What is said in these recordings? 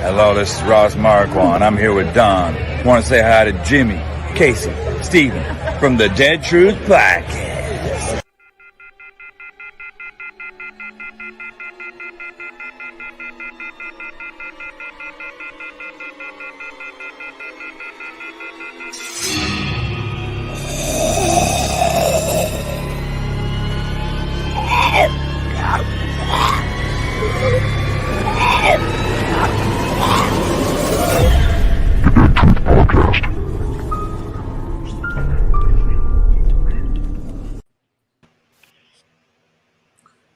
Hello, this is Ross Marquand. I'm here with Don. Want to say hi to Jimmy, Casey, Steven from the Dead Truth Podcast.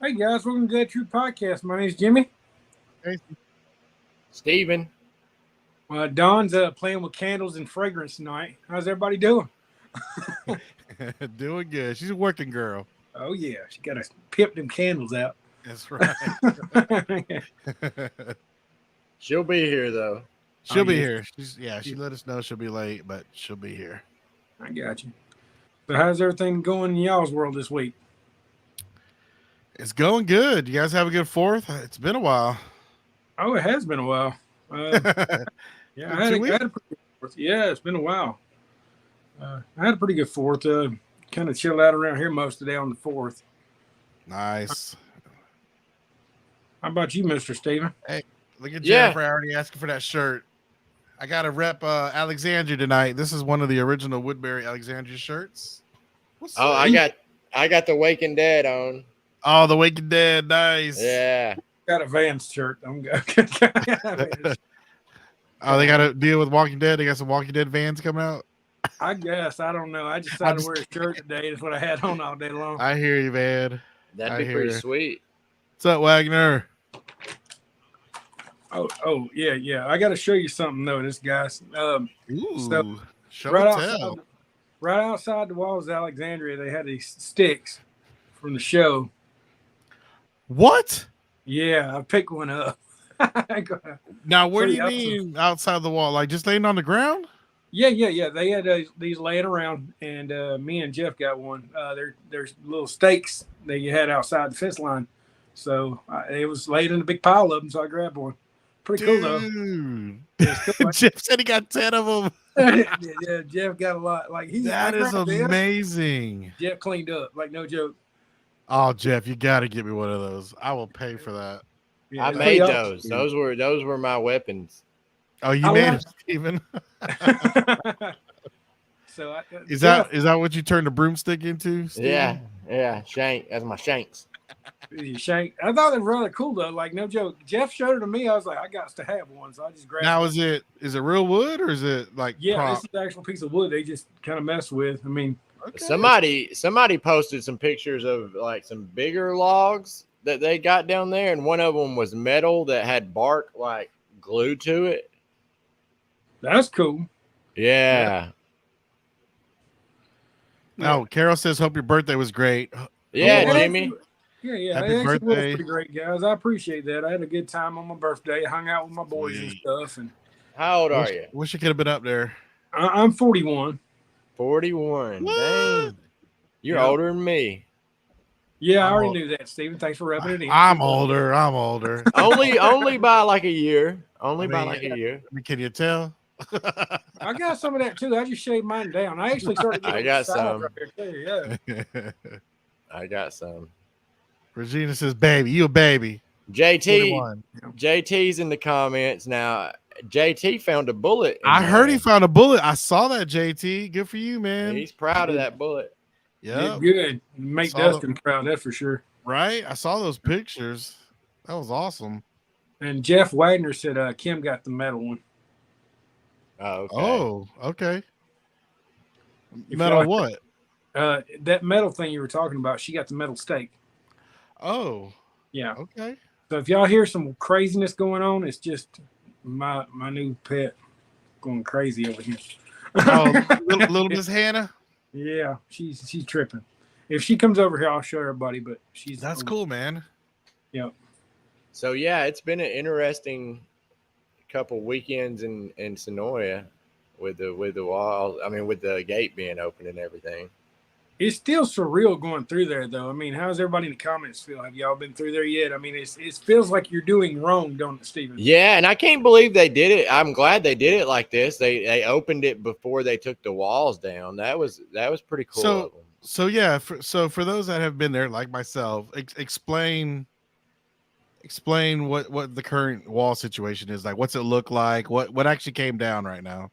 Hey guys, welcome to the Dead Truth Podcast. My name's Jimmy. Hey. Steven. Dawn's playing with candles and fragrance tonight. How's everybody doing? Doing good. She's a working girl. Oh yeah, she got to pip them candles out. That's right. She'll be here though. She'll be here. She let us know she'll be late, but she'll be here. I got you. So how's everything going in y'all's world this week? It's going good. You guys have a good 4th? It's been a while. Oh, it has been a while. Yeah, I had a pretty good 4th. Yeah, it's been a while. I had a pretty good 4th. Kind of chilled out around here most of the day on the 4th. Nice. How about you, Mr. Steven? Hey, look at Jennifer already asking for that shirt. I got to rep Alexandria tonight. This is one of the original Woodbury Alexandria shirts. I got the Waking Dead on. Oh, the Waking Dead. Nice. Yeah. Got a Vans shirt. Oh, they got to deal with Walking Dead. They got some Walking Dead Vans coming out. I guess. I don't know. I just decided to wear a shirt today. That's what I had on all day long. I hear you, man. That'd be pretty sweet. What's up, Wagner? Oh, yeah. I got to show you something, though, this guys. Ooh, so show and right outside the walls of Alexandria, they had these sticks from the show. What? Yeah, I picked one up. Now, where do you mean outside the wall? Like just laying on the ground? Yeah. They had these laying around, and me and Jeff got one. There's little stakes that you had outside the fence line. So it was laid in a big pile of them, so I grabbed one. Pretty cool, though. Cool. Jeff said he got 10 of them. Yeah, Jeff got a lot. That is amazing. Jeff cleaned up, like no joke. Oh, Jeff, you got to get me one of those. I will pay for that. Yeah, I made those. Those were my weapons. Oh, you made them, Steven. So is that what you turned the broomstick into, Steven? Yeah, shank. That's my shanks. Shank. I thought they were rather cool though. Like no joke. Jeff showed it to me. I was like, I got to have one, so I just grabbed. Now, is it real wood or is it like? Yeah, prop? this is the actual piece of wood. They just kind of mess with. I mean, okay. Somebody posted some pictures of like some bigger logs that they got down there, and one of them was metal that had bark like glued to it. That's cool. Yeah. Oh, Carol says, "Hope your birthday was great." Yeah, Jimmy. Yeah. Happy birthday. Was pretty great, guys. I appreciate that. I had a good time on my birthday. I hung out with my boys and stuff. And how old are you? Wish you could have been up there. I'm 41. 41. Dang. You're older than me. Yeah, I already knew that, Steven. Thanks for rubbing it in. I'm older. only by like a year. By like a year. Can you tell? I got some of that too. I just shaved mine down. I actually started. I got some. Right there too, yeah. I got some. Regina says, "Baby, you a baby." JT's in the comments now. JT found a bullet. I heard he found a bullet. I saw that, JT. Good for you, man. He's proud of that bullet. Yeah, good. Make Dustin proud, that's for sure. Right? I saw those pictures. That was awesome. And Jeff Wagner said Kim got the metal one. Oh, okay. Metal what? That metal thing you were talking about, she got the metal stake. Oh. Yeah. Okay. So if y'all hear some craziness going on, it's just my new pet going crazy over here. Oh, little Miss Hannah? Yeah, she's tripping. If she comes over here, I'll show everybody, but that's cool, man. Yeah. So yeah, it's been an interesting couple weekends in Sonoya with the wall. I mean, with the gate being open and everything. It's still surreal going through there, though. I mean, how's everybody in the comments feel? Have y'all been through there yet? I mean, it feels like you're doing wrong, don't it, Steven? Yeah, and I can't believe they did it. I'm glad they did it like this. They opened it before they took the walls down. That was pretty cool. of them. So yeah, for those that have been there, like myself, explain what the current wall situation is like. What's it look like? What actually came down right now?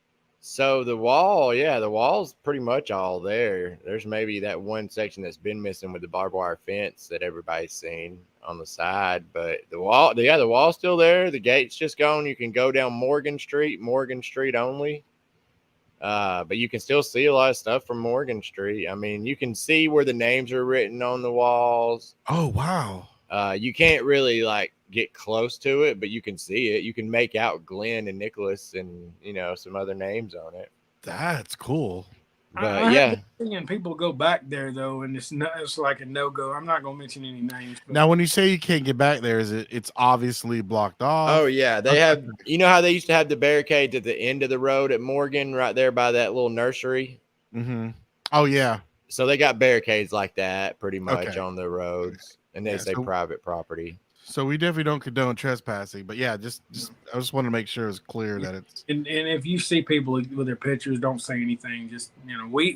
So the wall's pretty much all there. There's maybe that one section that's been missing with the barbed wire fence that everybody's seen on the side, but the wall's still there. The gate's just gone. You can go down Morgan Street only. But you can still see a lot of stuff from Morgan Street. I mean, you can see where the names are written on the walls. Oh wow. You can't really like get close to it, but you can see it. You can make out Glenn and Nicholas and some other names on it. That's cool. But I yeah, have been seeing people go back there though, and it's like a no go. I'm not gonna mention any names. But Now, when you say you can't get back there, it's obviously blocked off? oh yeah, they have. You know how they used to have the barricades at the end of the road at Morgan, right there by that little nursery. Mm-hmm. Oh yeah. So they got barricades like that pretty much Okay. on the roads, and they Yeah, say so- private property. So we definitely don't condone trespassing, but yeah, just I just want to make sure it's clear that it's and if you see people with their pictures, don't say anything. Just we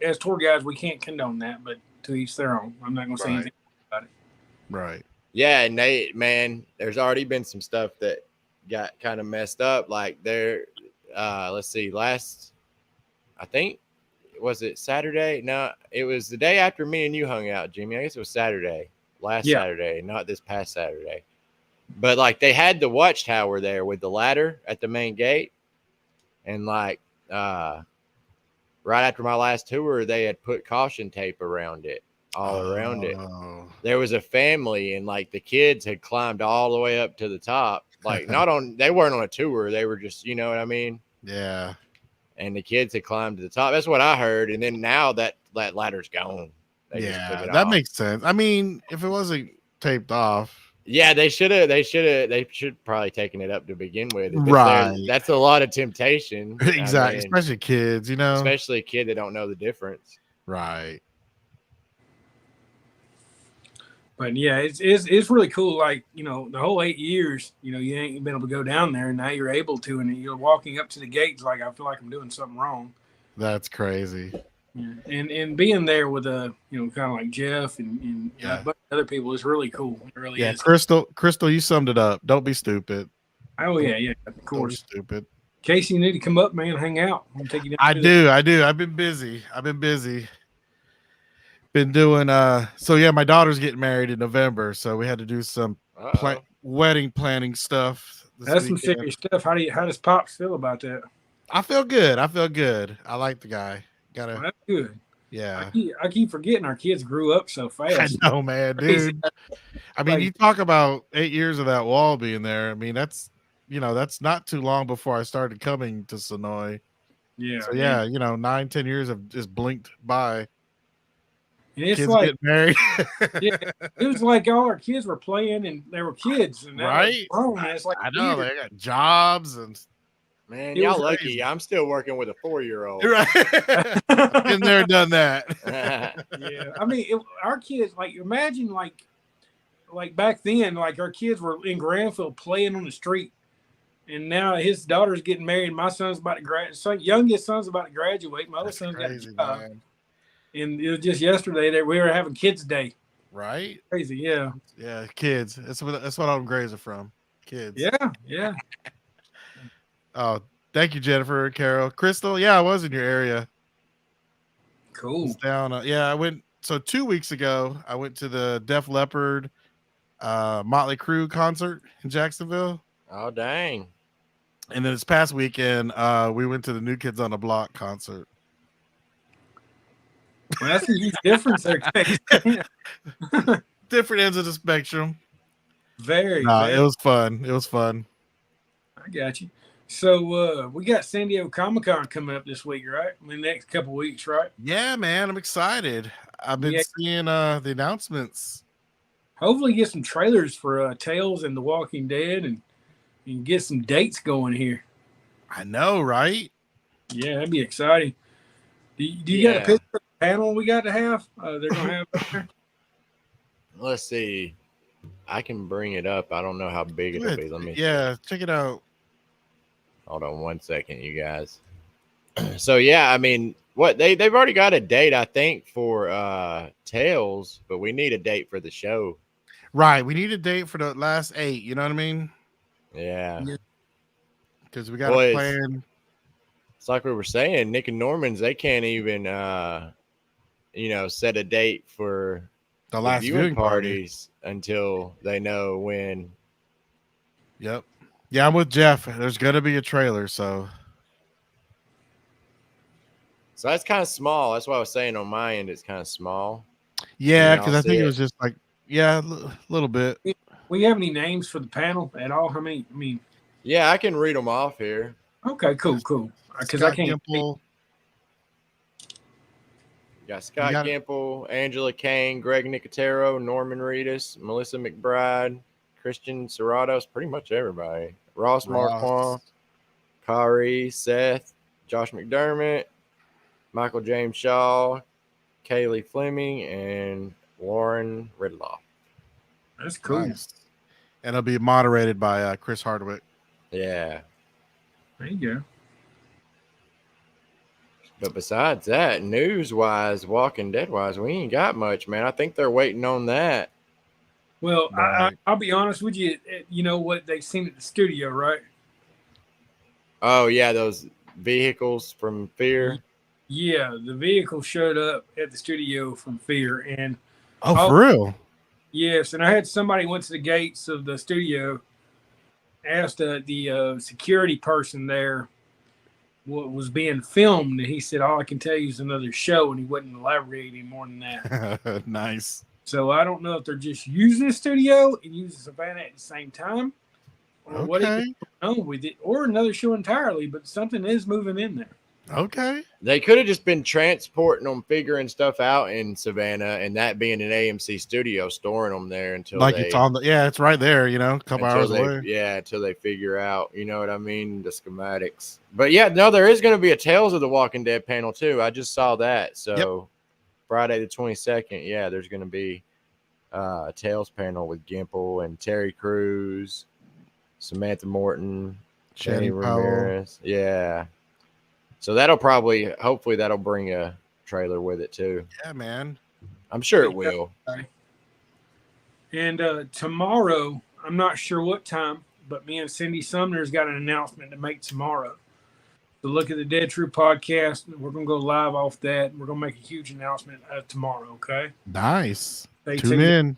as tour guides we can't condone that, but to each their own. I'm not gonna say Right. anything about it. right. Yeah, and there's already been some stuff that got kind of messed up. Like let's see, I think, was it Saturday? No, it was the day after me and you hung out, Jimmy. I guess it was Saturday, Saturday, not this past Saturday. But like they had the watchtower there with the ladder at the main gate, and like right after my last tour, they had put caution tape around it, all around it. Oh. There was a family and like the kids had climbed all the way up to the top. Like they weren't on a tour. They were just, you know what I mean? Yeah. And the kids had climbed to the top. That's what I heard. And then now that ladder's gone. They just took Yeah, it that off. makes sense. I mean, if it wasn't taped off, Yeah, they should probably taken it up to begin with. But Right. that's a lot of temptation. I exactly, mean, especially kids, especially a kid that don't know the difference. right. But yeah, it's really cool. Like the whole 8 years, you ain't been able to go down there, and now you're able to, and you're walking up to the gates. Like I feel like I'm doing something wrong. That's crazy. Yeah. And being there with kind of like Jeff and Yeah. a bunch of other people is really cool. It really Yeah, is. Crystal, you summed it up. Don't be stupid. Oh yeah, of Don't be course. stupid. Casey, you need to come up, man, hang out. I'll take you down. I to do. I've been busy. Been doing so yeah, my daughter's getting married in November, so we had to do some Uh-oh. wedding planning stuff this That's some weekend. serious stuff. How does Pops feel about that? I feel good. I like the guy. Well, Gotta that's good. yeah. I keep forgetting our kids grew up so I fast. know, man, dude. I mean, Like- you talk about 8 years of that wall being there. I mean, that's not too long before I started coming to Sonoy. Yeah. So yeah, 9-10 years have just blinked by. And it's Kids like get married. yeah, it was like all our kids were playing and they were kids, and now they're Right? grown, and it's like I know weird. they got jobs and Man, It y'all was lucky. crazy. I'm still working with a 4-year-old. right. Been there, done that. Yeah, I mean, our kids, like, imagine like back then, like our kids were in Granville playing on the street, and now his daughter's getting married. My son's about to graduate. Youngest son's about to graduate. My other That's son's crazy, got a job. man. And it was just yesterday that we were having Kids Day. Right? Crazy, yeah, Yeah, kids. That's what all them grades are from. Kids. yeah. Oh, thank you, Jennifer, Carol, Crystal. Yeah, I was in your area. Cool. It's down. Yeah, I went. So 2 weeks ago, I went to the Def Leppard, Motley Crue concert in Jacksonville, Oh, dang. and then this past weekend, we went to the New Kids on the Block concert. Well, that's a huge difference there, Casey. Different ends of the spectrum. Very. No, very. it was fun. It was fun. I got you. So we got San Diego Comic-Con coming up this week, right? In the next couple weeks, right? Yeah, man, I'm excited. I've been Yeah. seeing the announcements. Hopefully get some trailers for Tales and The Walking Dead and get some dates going here. I know, right? Yeah, that'd be exciting. Do you got a Yeah. picture of panel we got to have. They're gonna have up there. Let's see. I can bring it up. I don't know how big it'll be. Let me. Yeah, check it out. Hold on 1 second, you guys. So yeah, I mean, what they've already got a date, I think, for Tales, but we need a date for the show. Right, we need a date for the last 8. You know what I mean? Yeah. Because we got to plan. It's like we were saying, Nick and Norman's, they can't even, set a date for The last viewing parties until they know when. Yep. Yeah, I'm with Jeff. There's going to be a trailer, so that's kind of small. That's why I was saying on my end, it's kind of small. yeah, because I think it was just like, yeah, a little bit. We have any names for the panel at all? How many? I mean, Yeah, I can read them off here. okay, cool. Because I can't. Gimple. You got Scott Gimple, Angela Kane, Greg Nicotero, Norman Reedus, Melissa McBride, Christian Serratos, pretty much everybody. Ross Marquand, Kari, Seth, Josh McDermott, Michael James Shaw, Kaylee Fleming, and Lauren Ridloff. That's cool. Nice. And it'll be moderated by Chris Hardwick. Yeah. There you go. But besides that, news-wise, Walking Dead-wise, we ain't got much, man. I think they're waiting on that. Well, I'll be honest with you. You know what they've seen at the studio, right? Oh, yeah, those vehicles from Fear. Yeah, the vehicle showed up at the studio from Fear, and for real? yes, and I had somebody went to the gates of the studio, asked the security person there what was being filmed, and he said, "All I can tell you is another show," and he wouldn't elaborate any more than that. Nice. So I don't know if they're just using the studio and using Savannah at the same time, or what is going on with it, or another show entirely. But something is moving in there. Okay. They could have just been transporting them, figuring stuff out in Savannah, and that being an AMC studio, storing them there until it's on the it's right there, a couple hours away. Yeah, until they figure out, you know what I mean, the schematics. But yeah, no, there is going to be a Tales of the Walking Dead panel too. I just saw that. So Friday the 22nd, yeah, there's going to be a Tales panel with Gimple and Terry Crews, Samantha Morton, Jenny Ramirez. Yeah. So hopefully that'll bring a trailer with it too. Yeah, man. I'm sure it will. And tomorrow, I'm not sure what time, but me and Cindy Sumner's got an announcement to make tomorrow. So look at the Dead True podcast. We're going to go live off that. We're going to make a huge announcement tomorrow, okay? Nice. Stay Tune in.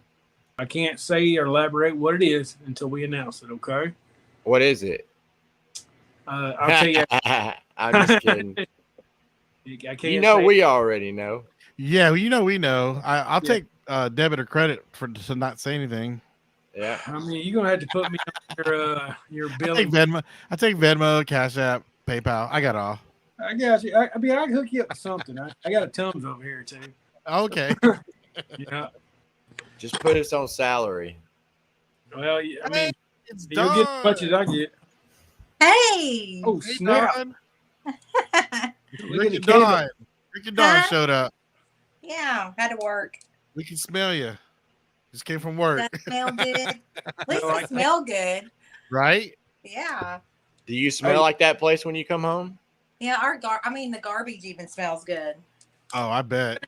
I can't say or elaborate what it is until we announce it, okay? What is it? I'll tell you. I'm just kidding. I can't we already know. Yeah, we know. I'll take debit or credit to not say anything. Yeah. I mean, you're gonna have to put me on your bill. I take Venmo, Cash App, PayPal. I got all. I got you. I mean, I can hook you up with something. I got a Tums over here too. Okay. Yeah. Just put us on salary. Well, I mean, you'll done. get as much as I get. Hey. Oh snap! Rick and Dawn showed up. Yeah, had to work. We can smell you. Just came from work. That smell good. At least it smell good. Right? Yeah. Do you smell like that place when you come home? Yeah, the garbage even smells good. Oh, I bet.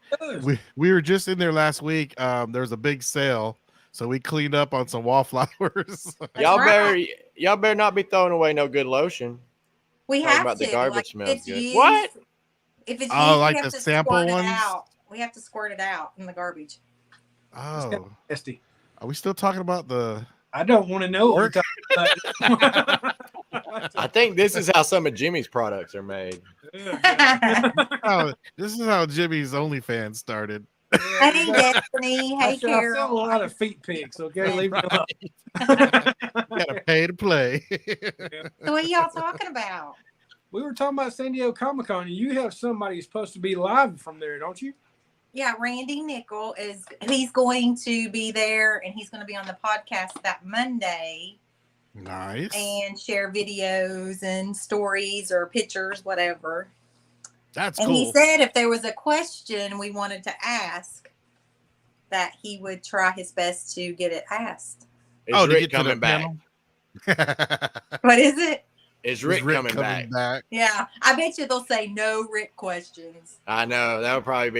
We were just in there last week. There was a big sale, so we cleaned up on some wallflowers. Y'all better not be throwing away no good lotion. We have about to. The garbage smells good. Used, what? If it's like we have the to sample squirt ones? it out. We have to squirt it out in the garbage. Oh, Nasty. Are we still talking about the? I don't want to know. What we're talking about. I think this is how some of Jimmy's products are made. Oh, this is how Jimmy's OnlyFans started. Hey, Destiny. Hey, I Carol. sell a lot of feet pics. Okay, leave it alone. Gotta pay to play. So what are y'all talking about? We were talking about San Diego Comic-Con, and you have somebody who's supposed to be live from there, don't you? Yeah, Randy Nickel he's going to be there, and he's going to be on the podcast that Monday. Nice. And share videos and stories or pictures, whatever. That's And cool. he said if there was a question we wanted to ask, that he would try his best to get it asked. Is to Rick get to the coming back? panel? What is it? Is Rick coming back? Yeah, I bet you they'll say no Rick questions. I know that'll probably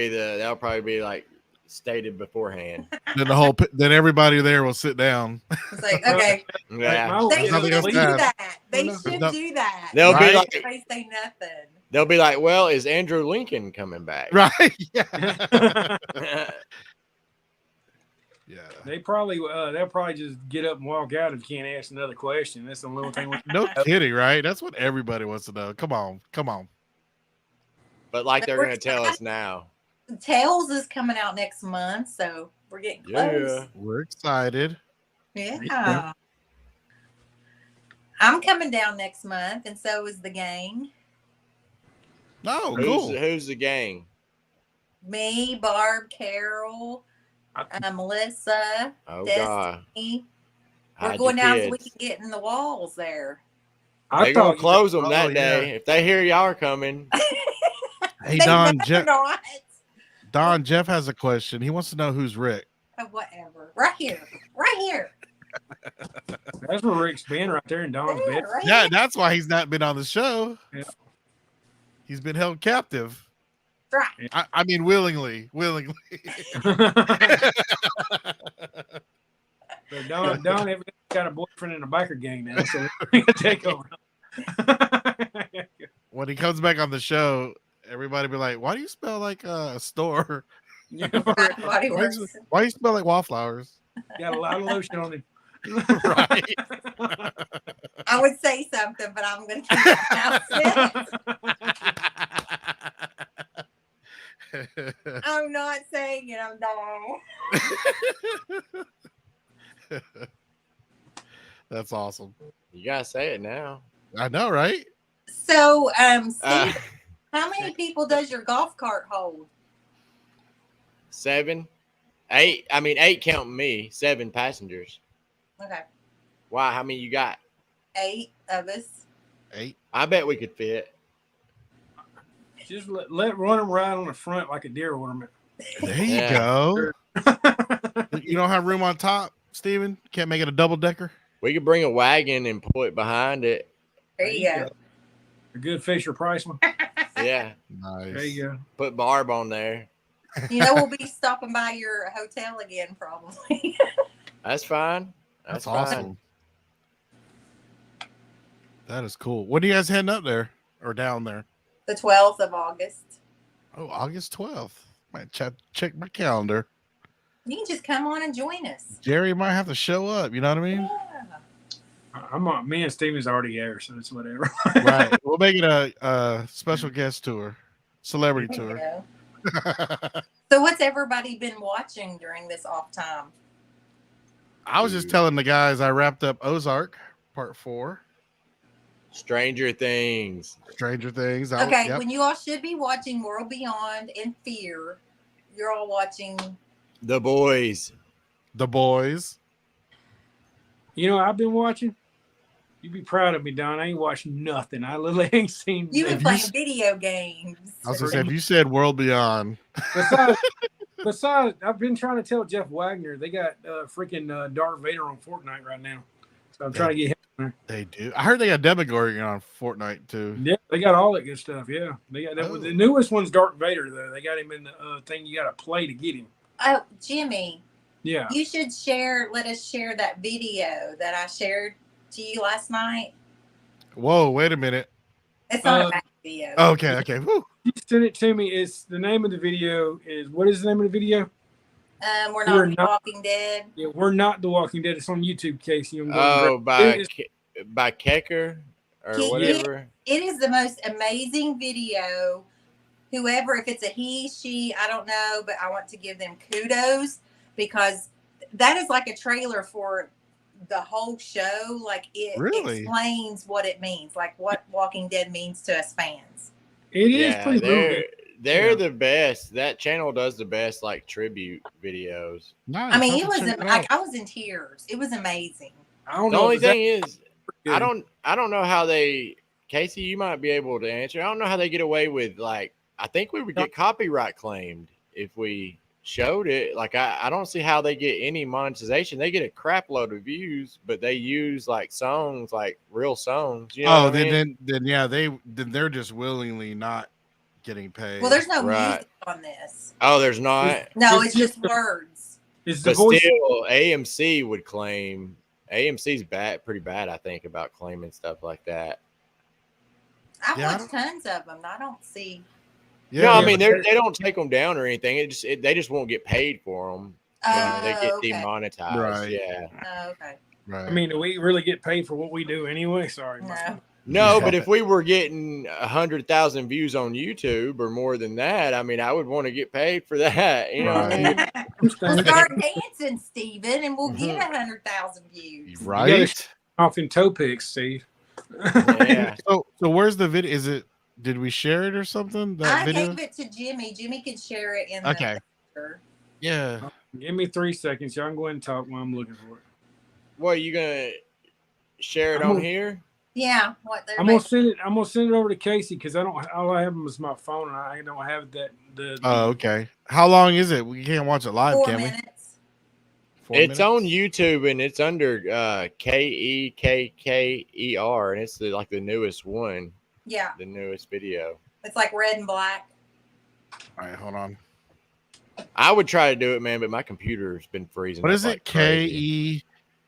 be like stated beforehand. Then everybody there will sit down. It's like, okay, Yeah, they should nothing else do to add. that. They No. should No. do that. they'll be Right? like, They say nothing. they'll be like, well, is Andrew Lincoln coming back? Right? Yeah. Yeah. they'll probably just get up and walk out if you can't ask another question. That's the little thing. No kidding, right? That's what everybody wants to know. Come on. But like they're gonna tell us now. Tails is coming out next month, so we're getting close. Yeah. We're excited. Yeah. I'm coming down next month, and so is the gang. Oh, cool. Who's the gang? Me, Barb, Carol, Melissa, Oh Destiny. God. We're Hide going your down so we kids. can get in the walls there. They're gonna close them Oh, that yeah. day if they hear y'all are coming. Hey, They Don, better not. Jeff has a question. He wants to know who's Rick. Whatever. Right here. That's where Rick's been right there in Don's There, bed. right Yeah, here. that's why he's not been on the show. Yeah. He's been held captive. Right. I mean, willingly. So Don evidently got a boyfriend in a biker gang now, so we're gonna take over. When he comes back on the show, everybody be like, "Why do you smell like a store? Body works. Why do you smell like wallflowers?" Got a lot of lotion on him. Right. I would say something, but I'm going to keep my mouth shut. I'm not saying it. I'm not. That's awesome. You gotta say it now. I know, right? So, Steve, Uh, how many people does your golf cart hold? 7, 8. I mean, 8 counting me. 7 passengers. Okay, Why? How many you got? 8 of us. 8. I bet we could fit. Just let run them right on the front like a deer ornament. There you Yeah. go. You don't have room on top, Steven? Can't make it a double decker? We could bring a wagon and pull it behind it. There you go. A good Fisher Price one. Yeah. Nice. There you go. Put Barb on there. You know, we'll be stopping by your hotel again, probably. That's fine. That's fine. awesome. That is cool. When are you guys heading up there or down there? The 12th of August. Oh, August 12th. Might check my calendar. You can just come on and join us. Jerry might have to show up. You know what I mean? Yeah. Me and Steven's already there, so it's whatever. Right. We'll make it a special guest tour, celebrity There you tour. go. So what's everybody been watching during this off time? I was just telling the guys I wrapped up Ozark Part 4, Stranger Things. Stranger Things. Okay, Yep. when you all should be watching World Beyond and Fear, you're all watching. The Boys. The Boys. You know, I've been watching. You'd be proud of me, Don. I ain't watched nothing. I literally ain't seen. You've been nothing. playing video games. I was gonna say, if you said World Beyond, Besides, I've been trying to tell Jeff Wagner they got freaking Darth Vader on Fortnite right now, so I'm trying to get him there. they do. I heard they got Demogorgon on Fortnite too. Yeah, they got all that good stuff. Yeah, they got that. Oh. The newest one's Darth Vader though. They got him in the thing you got to play to get him. Oh, Jimmy, Yeah. you should let us share that video that I shared to you last night. Whoa, wait a minute. It's not a bad video. Okay. Woo. You sent it to me. It's the name of the video is what is the name of the video? We're We're not not- Walking Dead. Yeah, we're not The Walking Dead. It's on YouTube, Casey. I'm going Oh, to by Kecker or Yeah. whatever. It is the most amazing video. Whoever, if it's a he, she, I don't know, but I want to give them kudos because that is like a trailer for the whole show. Like it Really? explains what it means, like what Walking Dead means to us fans. It is Yeah, pretty they're good. they're Yeah. the best. That channel does the best like tribute videos. Nice. I mean, I'll it was have to check it like out. I was in tears. It was amazing. I don't The know. only if that- thing is, I don't know how they, Casey, you might be able to answer. I don't know how they get away with like I think we would get copyright claimed if we showed it. Like I don't see how they get any monetization. They get a crap load of views, but they use like songs, like real songs. You know what I mean? then they're just willingly not getting paid. Well, there's no Right. music on this. Oh, there's not. No, it's just words. Is the But voice? still, AMC would claim. AMC's pretty bad, I think, about claiming stuff like that. I've Yeah, I watched tons of them. I don't see. Yeah, No, I yeah, mean but they don't take them down or anything. They just won't get paid for them. They get okay. demonetized. Right. Yeah. Oh, okay. right. I mean, do we really get paid for what we do anyway? Sorry. No. No, Yeah. but if we were getting 100,000 views on YouTube or more than that, I mean, I would want to get paid for that. You know what I mean? We'll start dancing, Steven, and we'll get 100,000 views. right. Off in toe picks, Steve. Yeah. So where's the video? Is it? Did we share it or something? That I video? gave it to Jimmy. Jimmy can share it in Okay. the Yeah. Give me 3 seconds. Y'all can go ahead and talk while I'm looking for it. What, you gonna share it I'm on gonna- here? Yeah. What they're I'm gonna send it. I'm gonna send it over to Casey because I don't. All I have is my phone, and I don't have that. Oh, okay. How long is it? We can't watch it live, 4 can we? minutes. 4 It's on minutes? YouTube and it's under KEKKER, and it's like the newest one, Yeah. the newest video. It's like red and black. All right, hold on. I would try to do it, man, but my computer's been freezing. What up is like it? KE.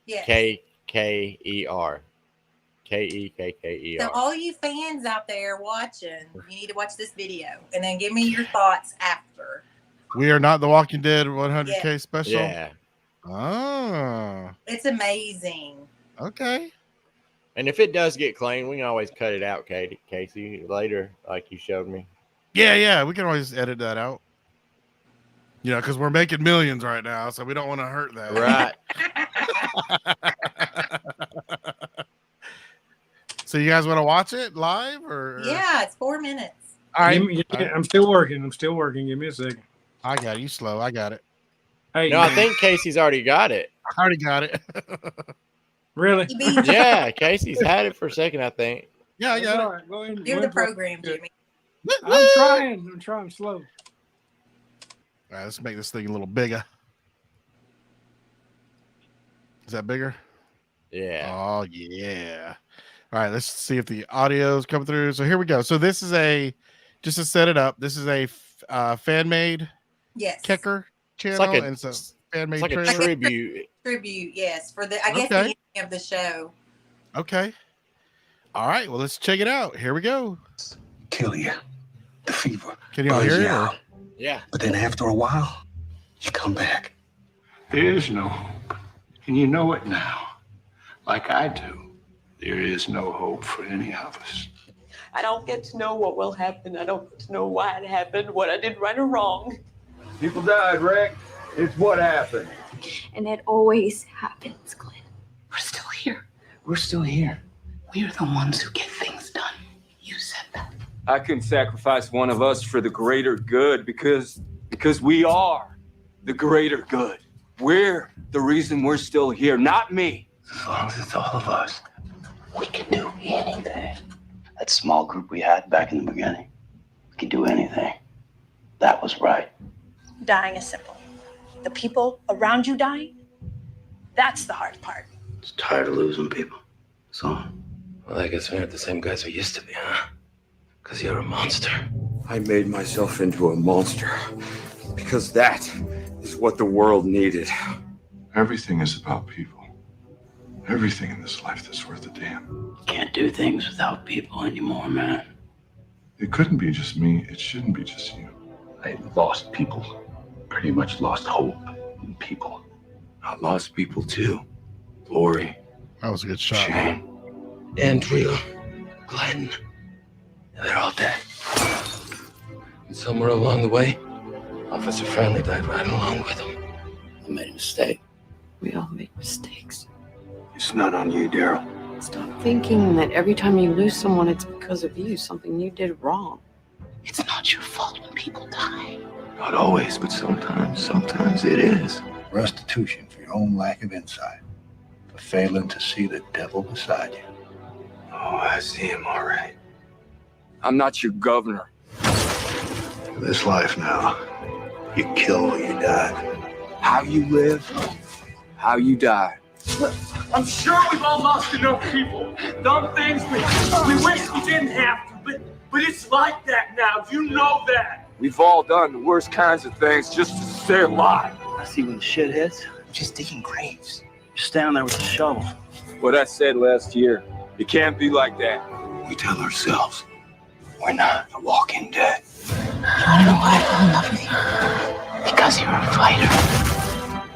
Yeah. KKER. KEKKER. So all you fans out there watching, you need to watch this video and then give me your thoughts after. We are not the Walking Dead 100K Yeah. special. Yeah. Oh, It's amazing. okay. And if it does get claimed, we can always cut it out, Casey, later, like you showed me. Yeah. We can always edit that out. You know, because we're making millions right now, so we don't want to hurt that. Right. So you guys want to watch it live or? Yeah, it's 4 minutes. All right. I'm still working. Give me a second. I got it. You slow. I got it. Hey, No, I think Casey's already got it. I already got it. really. You beat Yeah, Casey's had it for a second, I think. Yeah, I That's got all it. right. Go ahead. and- do go the ahead and- program, Jimmy. I'm trying slow. All right, let's make this thing a little bigger. Is that bigger? Yeah. Oh yeah. All right, let's see if the audio's coming through. So here we go. So this is just to set it up. This is a fan made Yes. kicker channel, It's like a, and it's a fan made it's like a trailer. tribute. Tribute, yes, for the I guess Okay. the ending of the show. Okay. All right. Well, let's check it out. Here we go. Kill you. The fever. Can y'all buzz hear you it? or- out. Yeah. But then after a while, you come back. There is no hope. And you know it now. Like I do. There is no hope for any of us. I don't get to know what will happen. I don't get to know why it happened, what I did right or wrong. People died, Rick. It's what happened. And it always happens, Glenn. We're still here. We're still here. We're the ones who get things done. You said that. I couldn't sacrifice one of us for the greater good because we are the greater good. We're the reason we're still here, not me. As long as it's all of us, we can do anything. That small group we had back in the beginning, we can do anything. That was right. Dying is simple. The people around you dying, that's the hard part. Just tired of losing people. So, Well, I guess we're not the same guys we used to be, huh? Because you're a monster. I made myself into a monster because that is what the world needed. Everything is about people. Everything in this life that's worth a damn. can't do things without people anymore, man. It couldn't be just me. It shouldn't be just you. I lost people. Pretty much lost hope in people. I lost people too. Lori, That was a good shot. Shane. Andrea, Glenn, they're all dead. And somewhere along the way, Officer Friendly died right along with them. I made a mistake. We all make mistakes. It's not on you, Daryl. Stop thinking that every time you lose someone, it's because of you, something you did wrong. It's not your fault when people die. Not always, but sometimes it is. Restitution for your own lack of insight. For failing to see the devil beside you. Oh, I see him all right. I'm not your governor. This life now, you kill or you die. How you live, how you die. I'm sure we've all lost enough people, done things we wish we didn't have to, but it's like that now. You know that. We've all done the worst kinds of things just to stay alive. I see when the shit hits, just digging graves. You're standing there with the shovel. What I said last year, it can't be like that. We tell ourselves, we're not the walking dead. You wanna know why I fell in love with you? Because you're a fighter.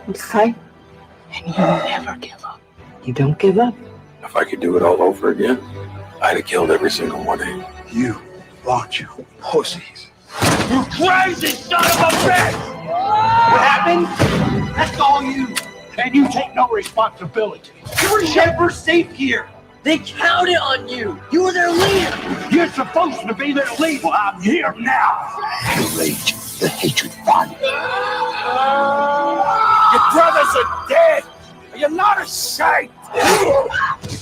You fight. And you never give up. You don't give up. If I could do it all over again, I'd have killed every single one of you. You bunch of pussies. You crazy son of a bitch! What happened? That's all you. And you take no responsibility. You were never safe here. They counted on you. You were their leader. You're supposed to be their leader. Well, I'm here now. The rage, the hatred, fun. Your brothers are dead. Are you not ashamed?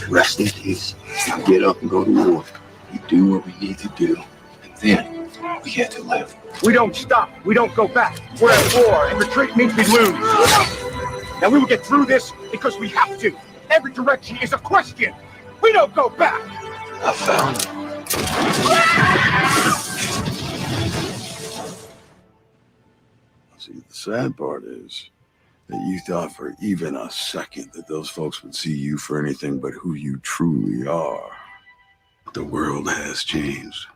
Rest in peace. Now get up and go to war. You do what we need to do, and then we get to live. We don't stop. We don't go back. We're at war, and retreat means we lose. Now we will get through this because we have to. Every direction is a question. We don't go back. I found him. See, the sad part is that you thought for even a second that those folks would see you for anything but who you truly are. The world has changed.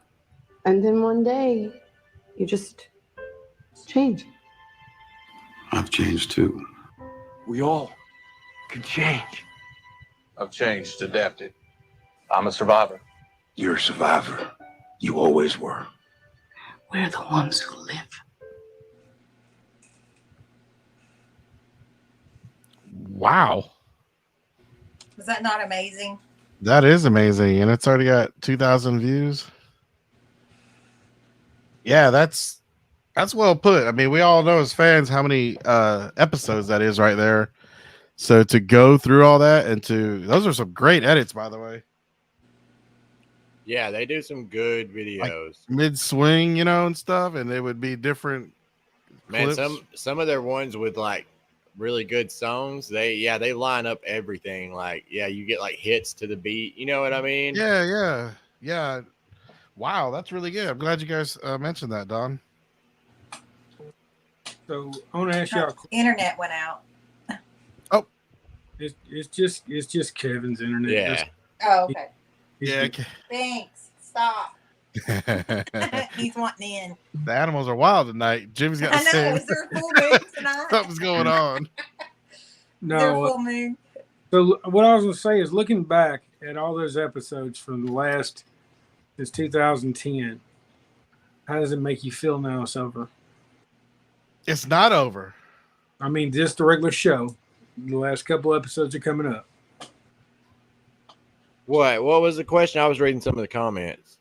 And then one day, you just change. I've changed too. We all can change. I've changed, adapted. I'm a survivor. You're a survivor. You always were. We're the ones who live. Wow. Was that not amazing? That is amazing. And it's already got 2,000 views. Yeah, that's well put. I mean, we all know as fans how many episodes that is right there. So to go through all that and those are some great edits, by the way. Yeah, they do some good videos. Like mid swing, and stuff, and they would be different. Man, clips. some of their ones with like really good songs, they line up everything. Like, yeah, you get like hits to the beat. You know what I mean? Yeah. Wow, that's really good. I'm glad you guys mentioned that, Don. So I want to ask y'all. Internet went out. It's just Kevin's internet. Yeah. Oh, okay. Yeah. Thanks. Stop. He's wanting in. The animals are wild tonight. Jimmy's got I the know. same. Is there a full moon tonight? Something's going on. Is there a No. full moon? So what I was going to say is, looking back at all those episodes from the last since 2010, how does it make you feel now it's over? It's not over. I mean, just the regular show. The last couple episodes are coming up. What was the question? I was reading some of the comments.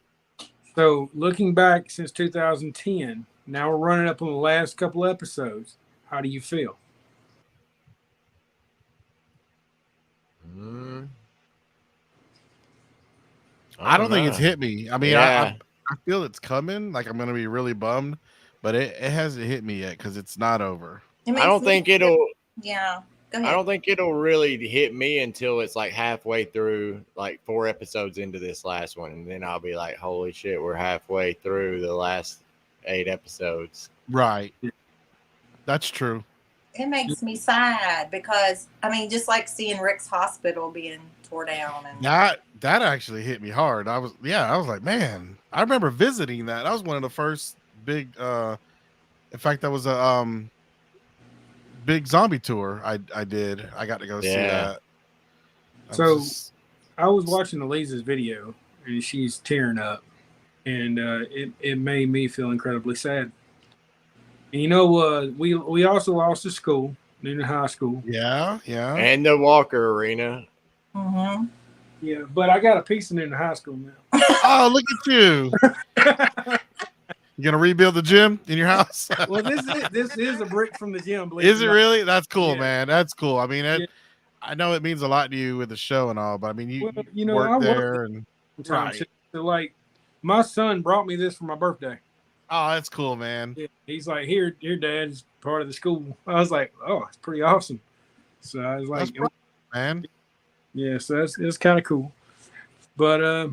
So looking back since 2010, now we're running up on the last couple episodes. How do you feel? I don't think it's hit me. I mean, Yeah. I feel it's coming. Like I'm gonna be really bummed, but it hasn't hit me yet because it's not over. It I makes don't me think feel- it'll. Yeah. Go ahead. I don't think it'll really hit me until it's like halfway through, like 4 episodes into this last one, and then I'll be like, "Holy shit, we're halfway through the last 8 episodes." Right. That's true. It makes me sad because, I mean, just like seeing Rick's hospital being tore down. And That actually hit me hard. I was like, man, I remember visiting that. That was one of the first big in fact, that was a big zombie tour I did. I got to go see that. So I was watching Elisa's video and she's tearing up, and it made me feel incredibly sad. And we also lost a school, Newnan High School. Yeah. And the Walker Arena. Mm-hmm. Yeah, but I got a piece of Newnan High School now. Oh, look at you! You gonna rebuild the gym in your house? Well, this is a brick from the gym. believe Is it or not. really? That's cool, Yeah. man. That's cool. I mean, Yeah. I know it means a lot to you with the show and all, but I mean, you I work worked there and Right. So, like, my son brought me this for my birthday. Oh, that's cool, man. Yeah, he's like, here, Dad is part of the school. I was like, oh, it's pretty awesome. So I was like, man, yeah, so it's kind of cool. But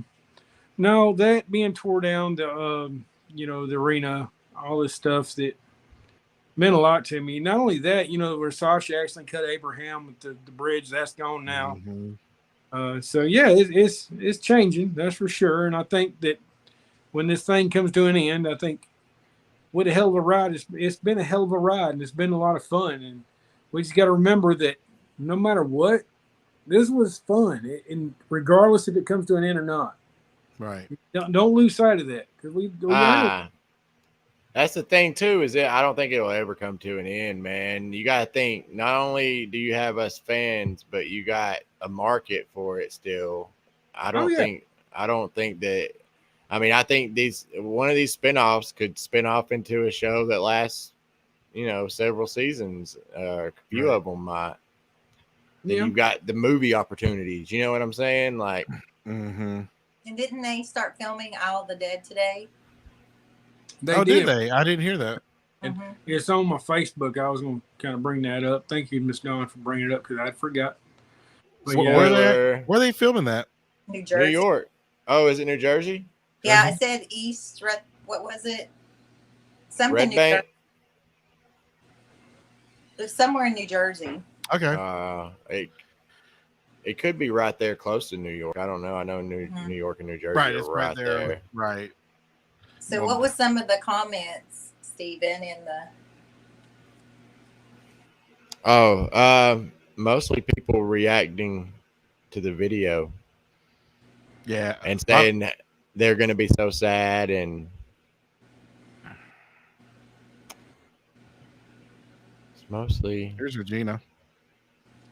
no, that being tore down, the the arena, all this stuff that meant a lot to me. Not only that, where Sasha actually cut Abraham with the bridge, that's gone now. So yeah, it's changing, that's for sure. And I think that when this thing comes to an end, I think what a hell of a ride. It's been a hell of a ride, and it's been a lot of fun. And we just got to remember that no matter what, this was fun, and regardless if it comes to an end or not. Right. Don't lose sight of that, because we that's the thing too, is that I don't think it'll ever come to an end, man. You got to think, not only do you have us fans, but you got a market for it still. I don't think that. I mean, I think one of these spinoffs could spin off into a show that lasts, several seasons. A few of them might. Then you've got the movie opportunities. You know what I'm saying? Like, And didn't they start filming Isle of the Dead today? Did they? I didn't hear that. And it's on my Facebook. I was going to kind of bring that up. Thank you, Miss Dawn, for bringing it up, because I forgot. But Where are they filming that? New Jersey. New York. Oh, is it New Jersey? Yeah, it said East. What was it? Something Red New Bank? Jersey. It was somewhere in New Jersey. Okay. It could be right there, close to New York. I don't know. I know New York and New Jersey Right, are it's right there. Right. So what was some of the comments, Stephen, in the? Mostly people reacting to the video. Yeah. And saying that they're going to be so sad, and it's mostly. Here's Regina.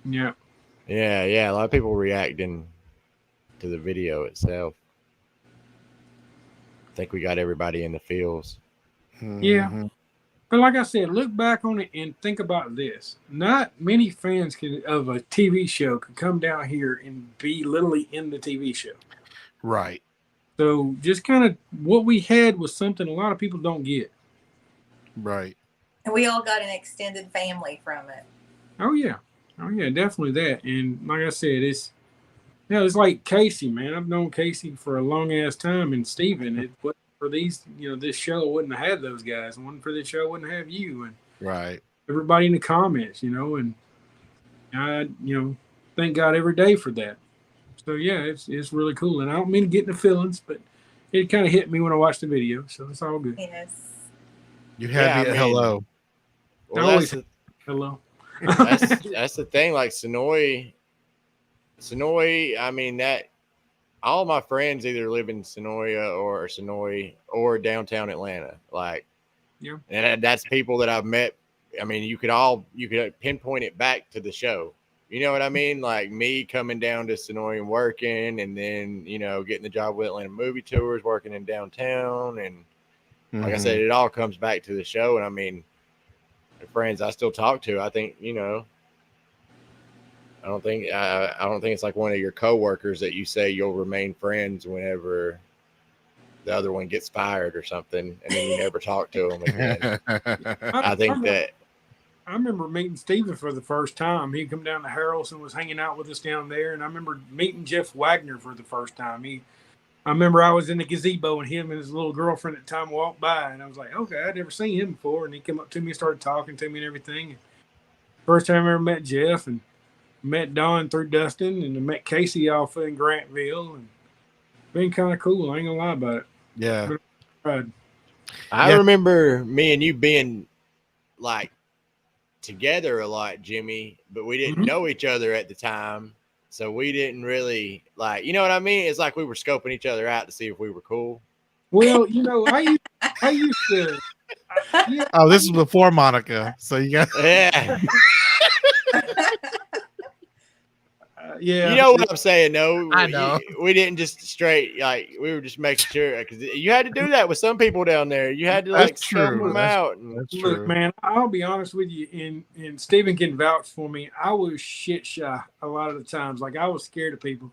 Yeah. Yeah. A lot of people reacting to the video itself. I think we got everybody in the feels. Yeah. But like I said, look back on it and think about this. Not many fans of a TV show could come down here and be literally in the TV show. Right. So just kind of what we had was something a lot of people don't get. Right. And we all got an extended family from it. Oh yeah, definitely that. And like I said, it's like Casey, man. I've known Casey for a long ass time, and Steven. It wasn't for these, this show wouldn't have had those guys. It wasn't for this show, wouldn't have you and right. Everybody in the comments, and I, thank God every day for that. So yeah, it's really cool, and I don't mean to get in the feelings, but it kind of hit me when I watched the video, so it's all good. Yes. You had me at hello. Well, hello. That's the thing. Like Sonoy. I mean, that all my friends either live in Sonoy or downtown Atlanta. Like, yeah, and that's people that I've met. I mean, you could pinpoint it back to the show. You know what I mean? Like me coming down to Sonoy and working, and then getting the job with Atlanta Movie Tours, working in downtown, and like I said, it all comes back to the show. And I mean, the friends I still talk to, I think I don't think it's like one of your coworkers that you say you'll remain friends whenever the other one gets fired or something, and then you never talk to them again. I remember meeting Steven for the first time. He'd come down to Harrelson, was hanging out with us down there, and I remember meeting Jeff Wagner for the first time. I remember I was in the gazebo, and him and his little girlfriend at the time walked by, and I was like, okay, I'd never seen him before, and he came up to me and started talking to me and everything. First time I ever met Jeff, and met Don through Dustin, and I met Casey off in Grantville, and been kind of cool. I ain't gonna lie about it. Yeah. I remember me and you being like together a lot, Jimmy, but we didn't know each other at the time, so we didn't really like, you know what I mean? It's like we were scoping each other out to see if we were cool. Well, I used to. Oh, this is before Monica, so you got yeah. Yeah, you know what I'm saying? No, I know. We didn't just straight we were just making sure, because you had to do that with some people down there. You had to like scope them out. Look, man, I'll be honest with you, and Stephen can vouch for me. I was shit shy a lot of the times. Like I was scared of people,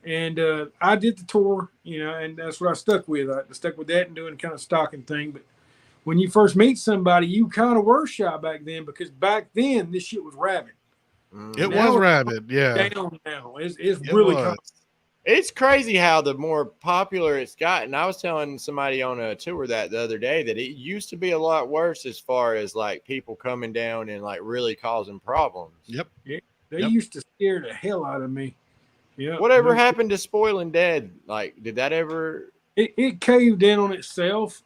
and I did the tour, and that's what I stuck with. I stuck with that and doing kind of stalking thing. But when you first meet somebody, you kind of were shy back then because back then this shit was rabid. It Now was rabid, yeah. Down now, it's It really was. It's crazy how the more popular it's gotten. I was telling somebody on a tour that the other day that it used to be a lot worse as far as like people coming down and like really causing problems. Yep. Yeah, they used to scare the hell out of me. Yeah. Whatever happened to Spoiling Dead? Like, did that ever? It caved in on itself.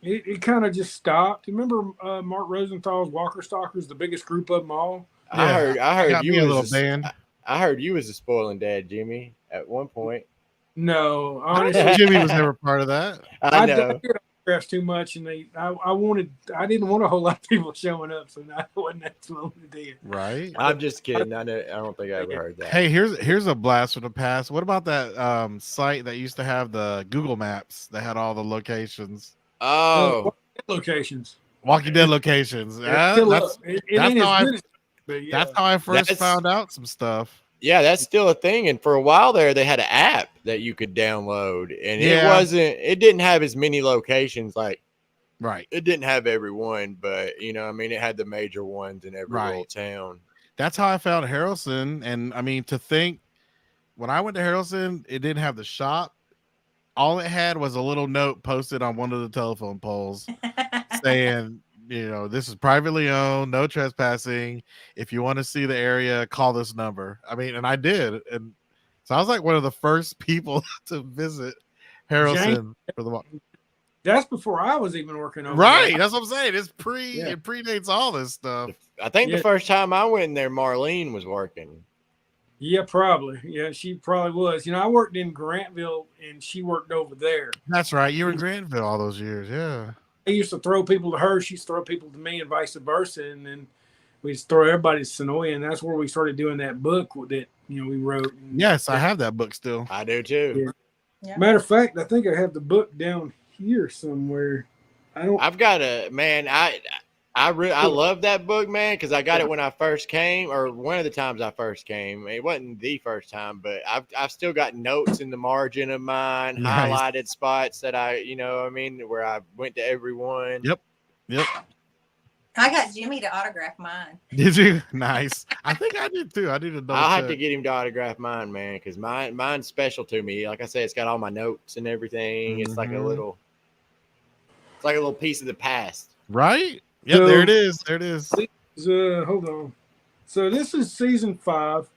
It kind of just stopped. Remember Mark Rosenthal's Walker Stalkers, the biggest group of them all? I heard got me you a was little band. I heard you was a Spoiling Dad, Jimmy, at one point. No, I honestly, know Jimmy was never part of that. I know. did autographs too much, and I didn't want a whole lot of people showing up, so I wasn't that slow to do it. Right. I'm just kidding. I don't think I ever heard that. Hey, here's a blast from the past. What about that site that used to have the Google Maps that had all the locations? Oh, Locations. Walking Dead locations. It's still That's up. It that's ain't how as I good as, but yeah. that's how I first That's- found out some stuff. yeah, that's still a thing. And for a while there, they had an app that you could download, and Yeah. it didn't have as many locations. Like, Right. it didn't have every one, but I mean, it had the major ones in every Right. little town. That's how I found Harrelson. And I mean, to think when I went to Harrelson, it didn't have the shop. All it had was a little note posted on one of the telephone poles saying, this is privately owned, no trespassing. If you want to see the area, call this number. I mean, and I did. And so I was like one of the first people to visit Harrelson for the That's before I was even working over right. there. That's what I'm saying. It predates all this stuff. I think Yeah. the first time I went in there, Marlene was working. Yeah, probably. Yeah, she probably was. I worked in Grantville, and she worked over there. That's right. You were in Grantville all those years. Yeah. I used to throw people to her. She used to throw people to me and vice versa. And then we just throw everybody to Sonoya. And that's where we started doing that book that, we wrote. And Yes, I have that book still. I do too. Yeah. matter of fact, I think I have the book down here somewhere. I've got a man. I love that book, man, because I got it when I first came, or one of the times I first came. It wasn't the first time, but I've still got notes in the margin of mine, Nice. highlighted spots that where I went to everyone. Yep. I got Jimmy to autograph mine. Did you? Nice. I think I did too. I need to double I'll have to check. get him to autograph mine, man, because mine's special to me. Like I said, it's got all my notes and everything. It's like a Mhm. little piece of the past. Right? Yep, So- there it is. There it is. Hold on. So this is season 5,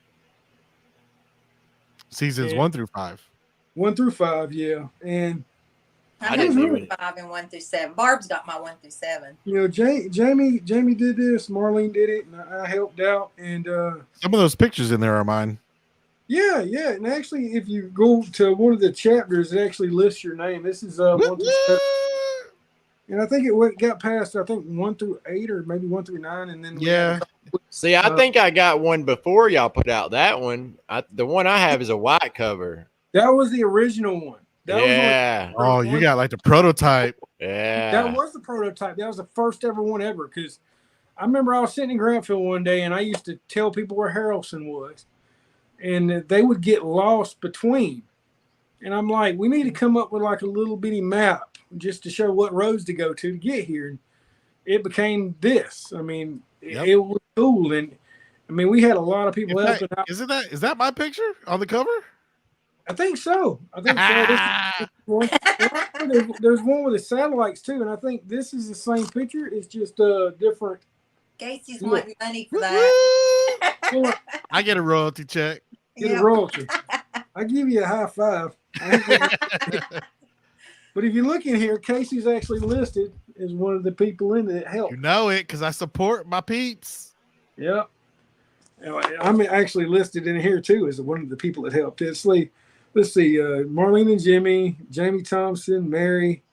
Seasons Yeah. 1 through 5. 1 through 5. Yeah. And, I didn't got even- 5 and 1 through 7. Barb's got my 1 through 7. Jamie did this. Marlene did it. And I helped out. And, Some of those pictures in there are mine. yeah. And actually, if you go to one of the chapters, it actually lists your name. This is 1 through 7. And I think it got past, 1 through 8 or maybe 1 through 9. And then we Yeah. had- See, I think I got one before y'all put out that one. The one I have is a white cover. that was the original one. That was Yeah. Oh, you got like the prototype. Yeah. That was the prototype. That was the first ever one ever. Because I remember I was sitting in Grantville one day and I used to tell people where Harrelson was. And they would get lost between. And I'm like, we need to come up with like a little bitty map just to show what roads to go to get here. And it became this. I mean, Yep. it was cool. And I mean, we had a lot of people In helping fact, out. is that my picture on the cover? I think so. There's one with the satellites too. And I think this is the same picture. It's just different. Casey's Look. wanting money for that. I get a royalty check. Get Yeah. a royalty. I give you a high five. But if you look in here, Casey's actually listed as one of the people in that helped. You know it because I support my peeps. Yep. I'm actually listed in here too as one of the people that helped. Let's see, Marlene and Jimmy, Jamie Thompson, Mary.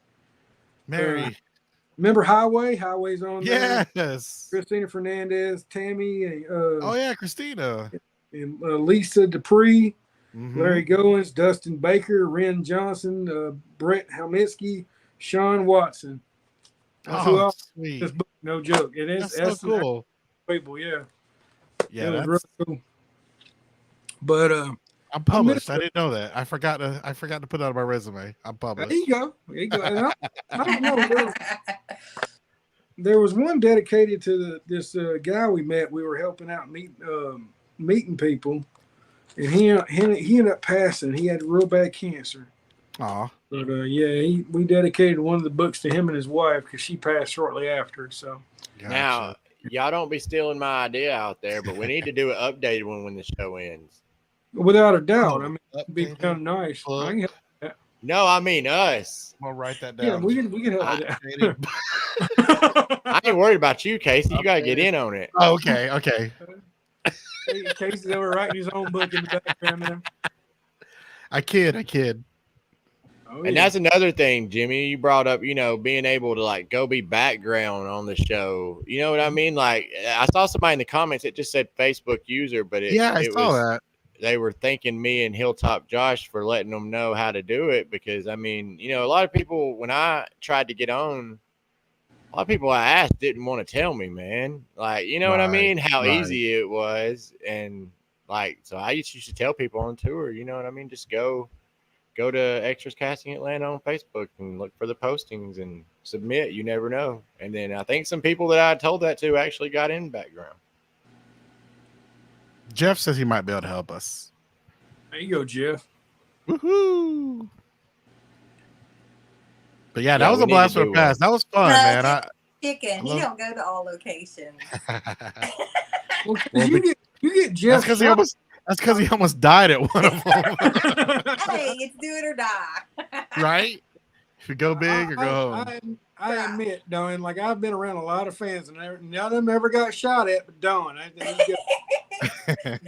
Remember Highway? Highway's on there. Yes. Christina Fernandez, Tammy, Oh yeah, Christina. and Lisa Dupree. Mhm. Larry Goins, Dustin Baker, Ren Johnson, Brett Helmitsky, Sean Watson. That's who Oh, else. sweet. This book, no joke. It is. That's so cool. People, yeah. Yeah, It was that's real cool. But I'm published. I didn't know that. I forgot to put that on my resume. I'm published. There you go. There you go. And I don't know. There was one dedicated to this guy we met. We were helping out meeting people, and he ended up passing. He had real bad cancer. Aw. But we dedicated one of the books to him and his wife because she passed shortly after. So Now, y'all don't be stealing my idea out there, but we need to do an updated one when the show ends. without a doubt, I mean, it'd be kind of nice. I can help with that. No, I mean us. I'm gonna write that down. Yeah, we can help with that. I ain't worried about you, Casey. You gotta get in on it. Oh, okay. Casey's over writing his own book in the background there. I kid. Oh, And that's another thing, Jimmy, you brought up, being able to like go be background on the show. You know what I mean? Like I saw somebody in the comments that just said Facebook user, but I saw that. They were thanking me and Hilltop Josh for letting them know how to do it because I mean, a lot of people when I tried to get on, a lot of people I asked didn't want to tell me, man. Like, you know what I mean? How easy it was. And like, so I used to tell people on tour, you know what I mean? Just go to Extras Casting Atlanta on Facebook and look for the postings and submit. You never know. And then I think some people that I told that to actually got in the background. Jeff says he might be able to help us. There you go, Jeff. Woohoo! But yeah, that was a blast from the past. That was fun, man. Chicken. He don't go to all locations. You get Jeff. That's because he almost died at one of them. Hey, it's do it or die. Right? If you go big or go home. I admit, Don, like I've been around a lot of fans, and none of them ever got shot at, but Don,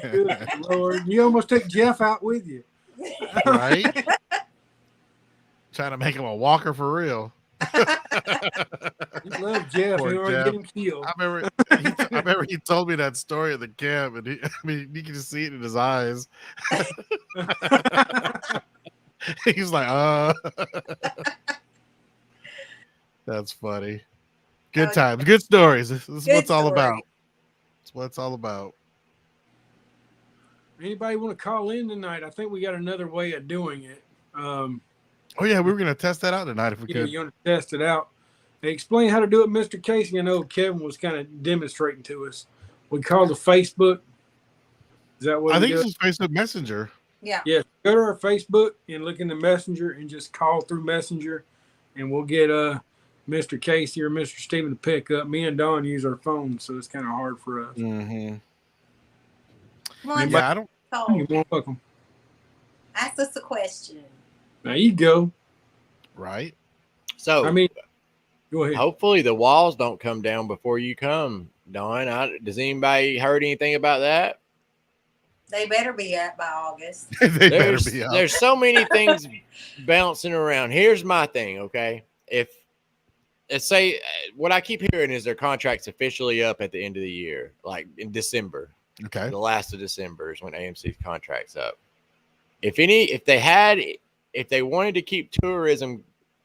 good Lord, you almost took Jeff out with you. Right? Trying to make him a walker for real. You love Jeff. You already get him killed. I remember he told me that story at the camp, and you can just see it in his eyes. He's like, That's funny. Good times, good stories. This is what it's all about. It's what it's all about. Anybody want to call in tonight? I think we got another way of doing it. Oh yeah, we were gonna test that out tonight if we could. You want to test it out? They explain how to do it, Mr. Casey. I know Kevin was kind of demonstrating to us. We call the Facebook. Is that what I think it's just Facebook Messenger? Yeah. Yeah. Go to our Facebook and look in the Messenger and just call through Messenger, and we'll get Mr. Casey or Mr. Steven to pick up. Me and Don use our phones, so it's kind of hard for us. Mm-hmm. Yeah, I don't. You're welcome. Ask us a question. There you go. Right. So I mean, go ahead. Hopefully the walls don't come down before you come, Dawn. Does anybody heard anything about that? They better be up by August. There's so many things bouncing around. Here's my thing, okay? If say what I keep hearing is their contract's officially up at the end of the year, like in December. Okay. The last of December is when AMC's contract's up. If they wanted to keep tourism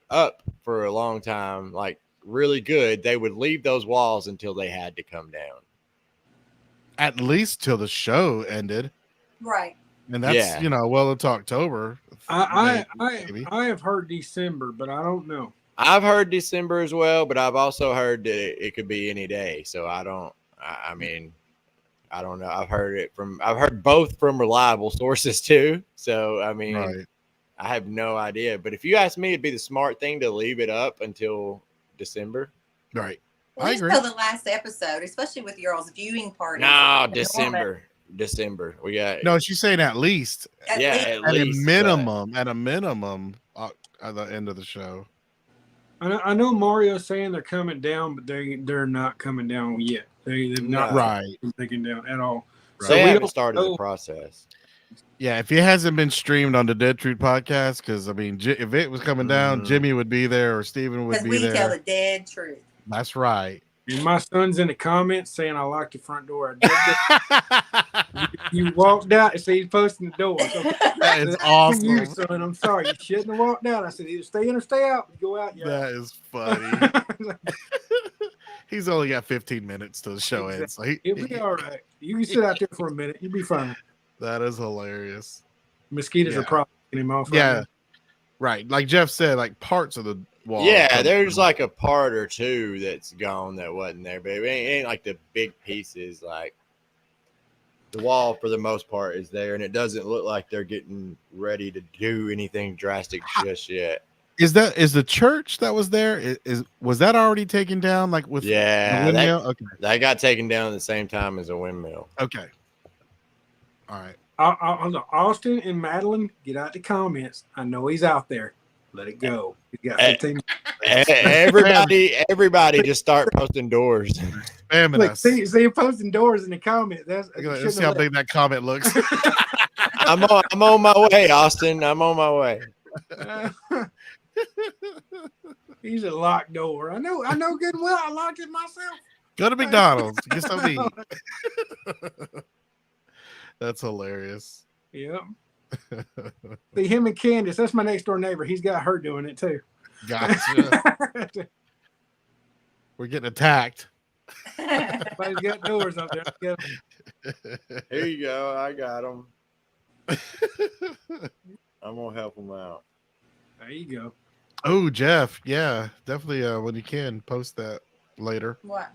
up for a long time, like really good, they would leave those walls until they had to come down. At least till the show ended. Right. And that's well into October. I have heard December, but I don't know. I've heard December as well, but I've also heard that it could be any day. So I don't know. I've heard both from reliable sources too. So I mean, right. I have no idea. But if you ask me, it'd be the smart thing to leave it up until December. Right. Well, I agree. Until the last episode, especially with y'all's viewing party. No, December. We got. No, she's saying at least. At a minimum. At a minimum, at the end of the show. I know Mario's saying they're coming down, but they're not coming down yet. They've not taken down at all. So they haven't started the process. Yeah, if it hasn't been streamed on the Dead Truth podcast, because I mean, if it was coming down, Jimmy would be there or Steven would be there. Because we tell the dead truth. That's right. And my son's in the comments saying I locked the front door. You walked out and see he's posting the door. So, that is awesome. You, son, I'm sorry. You shouldn't have walked out. I said either stay in or stay out. Go out. That is funny. He's only got 15 minutes to the show end. So he'll be all right. You can sit out there for a minute. You'll be fine. That is hilarious. Mosquitoes are probably getting him off. right Yeah, now. right. Like Jeff said, like parts of the wall. Yeah, there's like a part or two that's gone that wasn't there, but it ain't like the big pieces. Like the wall, for the most part, is there, and it doesn't look like they're getting ready to do anything drastic just yet. Is the church that was there? Was that already taken down? Like with Yeah, the windmill? Okay. That got taken down at the same time as a windmill. Okay. All right. Austin and Madeline, get out the comments. I know he's out there. Let it go. He's got 15. Everybody, just start posting doors. Spamming Look, us. see him posting doors in the comments. Let's see how big that comment looks. I'm on my way, Austin. I'm on my way. He's a locked door. I know good and well. I locked it myself. Go to McDonald's. Get something to eat. That's hilarious. Yep. See him and Candace. That's my next door neighbor. He's got her doing it too. Gotcha. We're getting attacked. Everybody's got doors up there. Here you go. I got them. I'm gonna help them out. There you go. Oh, Jeff. Yeah, definitely. When you can, post that later. What?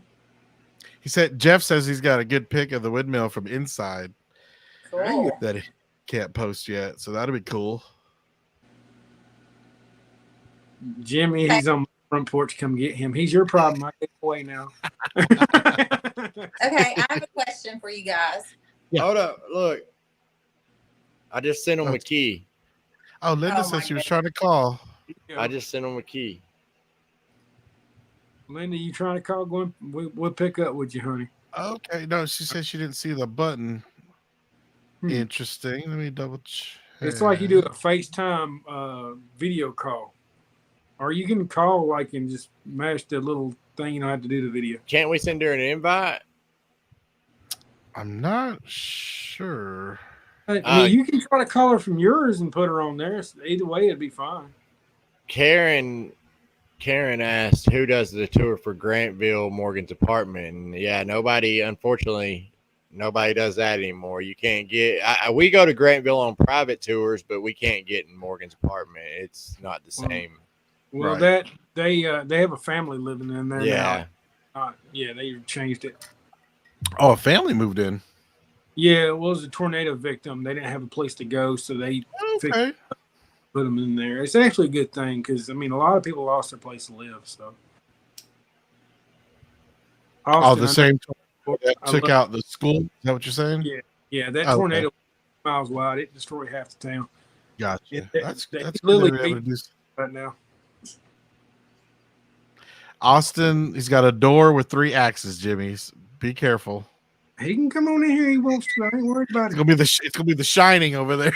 He said Jeff says he's got a good pic of the windmill from inside Cool. that he can't post yet. So that'll be cool. Jimmy, he's on my front porch. Come get him. He's your problem. I get away now. Okay, I have a question for you guys. Hold up. Look. I just sent him a key. Oh, Linda said she was trying to call. I just sent him a key. Linda, you trying to call? Going? We'll pick up with you, honey. Okay. No, she said she didn't see the button. Interesting. Let me double check. It's like you do a FaceTime video call. Or you can call like and just mash the little thing. You don't have to do the video. Can't we send her an invite? I'm not sure. I mean, you can try to call her from yours and put her on there. Either way, it'd be fine. Karen asked who does the tour for Grantville Morgan's apartment. And yeah, unfortunately, nobody does that anymore. You can't get. We go to Grantville on private tours, but we can't get in Morgan's apartment. It's not the same. Well, Right. they have a family living in there Yeah. now. Yeah, they changed it. Oh, a family moved in. Yeah, it was a tornado victim. They didn't have a place to go, so they Okay. put them in there. It's actually a good thing because I mean, a lot of people lost their place to live. So, The same tornado that took out the school. Is that what you're saying? Yeah, that Okay. tornado miles wide. It destroyed half the town. Gotcha. That's literally good they were able to do right now. Austin, he's got a door with 3 axes, Jimmy. Be careful. He can come on in here. He wants to. I ain't worried about It's it. gonna be the Shining over there.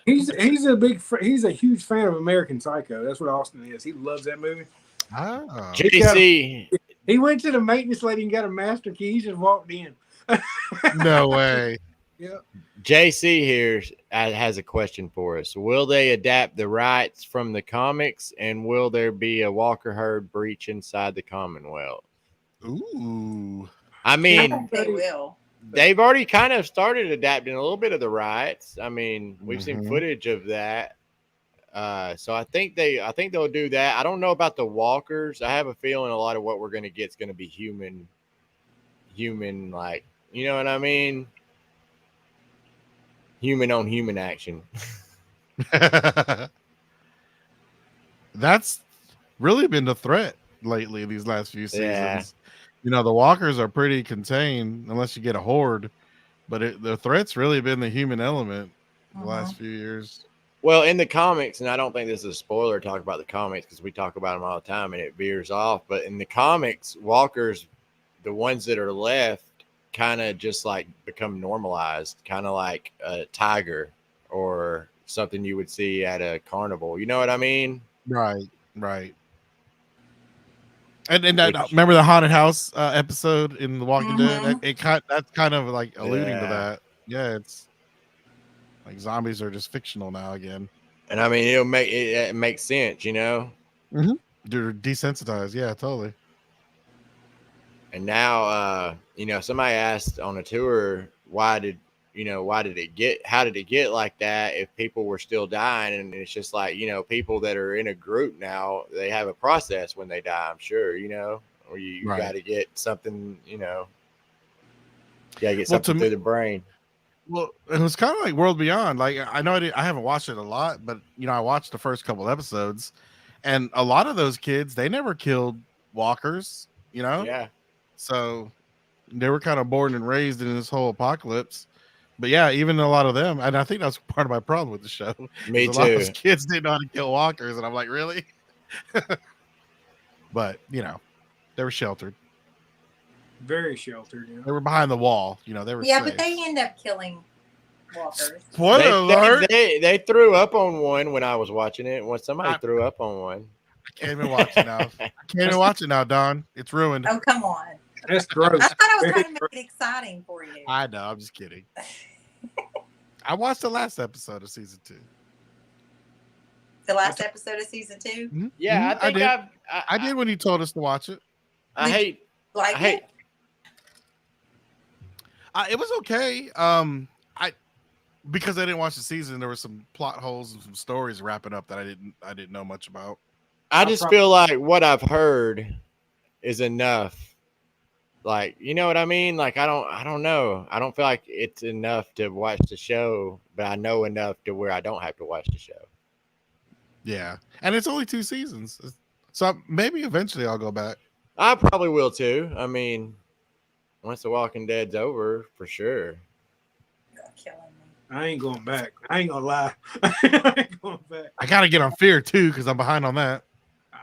He's a huge fan of American Psycho. That's what Austin is. He loves that movie. Ah. JC. He went to the maintenance lady and got a master key. He just walked in. No way. Yeah. JC here has a question for us. Will they adapt the rights from the comics, and will there be a Walker herd breach inside the Commonwealth? Ooh. I mean, I think they will. they've already kind of started adapting a little bit of the rights. I mean, we've seen footage of that. So I think they'll do that. I don't know about the walkers. I have a feeling a lot of what we're going to get is going to be human, like, you know what I mean? Human on human action. That's really been the threat lately these last few seasons. Yeah. You know, the walkers are pretty contained unless you get a horde, but the threat's really been the human element the last few years. Well, in the comics, and I don't think this is a spoiler to talk about the comics because we talk about them all the time and it veers off, but in the comics, walkers, the ones that are left, kind of just like become normalized, kind of like a tiger or something you would see at a carnival. You know what I mean? Right. And remember the haunted house episode in The Walking Dead? That's kind of like alluding to that. Yeah, it's like zombies are just fictional now again. And I mean, it makes sense, you know? They're desensitized. Yeah, totally. And now, you know, somebody asked on a tour, why did how did it get like that if people were still dying? And it's just like, people that are in a group now, they have a process when they die, I'm sure, or you Right. got to get something, you got to get something through the brain. Well, it was kind of like World Beyond. Like, I know I haven't watched it a lot, but I watched the first couple episodes, and a lot of those kids, they never killed walkers, Yeah. So they were kind of born and raised in this whole apocalypse. But yeah, even a lot of them, and I think that's part of my problem with the show. Me A lot of too. those kids didn't know how to kill walkers, and I'm like, really? But they were sheltered. Very sheltered. They were behind the wall. They were Yeah, safe. but they end up killing walkers. Spoiler alert! They threw up on one when I was watching it. When somebody threw up on one. I can't even watch it now. I can't even watch it now, Don. It's ruined. Oh, come on. That's gross. I thought I was trying to make it exciting for you. I know. I'm just kidding. I watched the last episode of season 2. The last episode of season 2? Yeah, I think I did when you told us to watch it. I hate it. It was okay. Because I didn't watch the season, there were some plot holes and some stories wrapping up that I didn't know much about. I just feel like what I've heard is enough. Like, you know what I mean? Like, I don't know. I don't feel like it's enough to watch the show, but I know enough to where I don't have to watch the show. Yeah, and it's only 2 seasons, so maybe eventually I'll go back. I probably will too. I mean, once The Walking Dead's over, for sure. I ain't going back. I ain't gonna lie. I ain't going back. I gotta get on Fear too because I'm behind on that.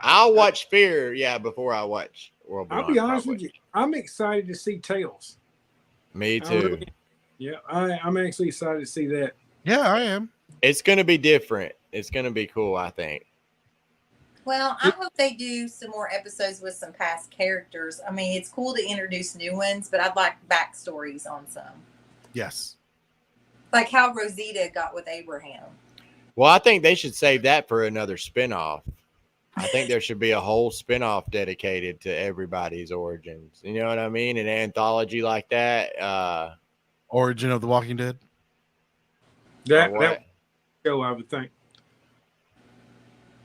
I'll watch Fear, before I watch World Beyond. I'll be honest with you. I'm excited to see Tales. Me too. I'm actually excited to see that. Yeah, I am. It's gonna be different. It's gonna be cool, I think. Well, I hope they do some more episodes with some past characters. I mean, it's cool to introduce new ones, but I'd like backstories on some. Yes. Like how Rosita got with Abraham. Well, I think they should save that for another spinoff. I think there should be a whole spinoff dedicated to everybody's origins. You know what I mean? An anthology like that. Origin of The Walking Dead. That show, I would think.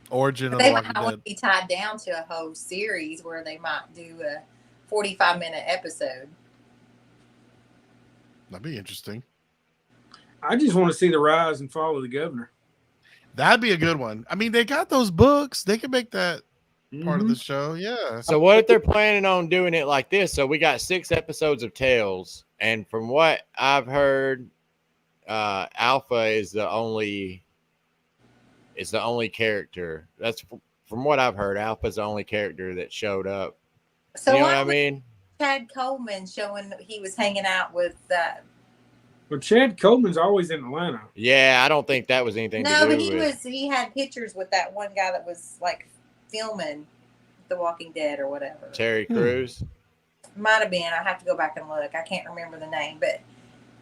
Origin of They The might Walking want Dead. to be tied down to a whole series where they might do a 45-minute episode. That'd be interesting. I just want to see the rise and fall of the governor. That'd be a good one. I mean, they got those books. They can make that part of the show. Yeah. So what if they're planning on doing it like this? So we got 6 episodes of Tales, and from what I've heard, Alpha is the only character. That's from what I've heard. Alpha's the only character that showed up. So you know why what I was mean? Chad Coleman showing he was hanging out with Well, Chad Coleman's always in Atlanta. Yeah, I don't think that was anything to No, do but with. he had pictures with that one guy that was like filming The Walking Dead or whatever. Terry Crews. Might have been. I have to go back and look. I can't remember the name, but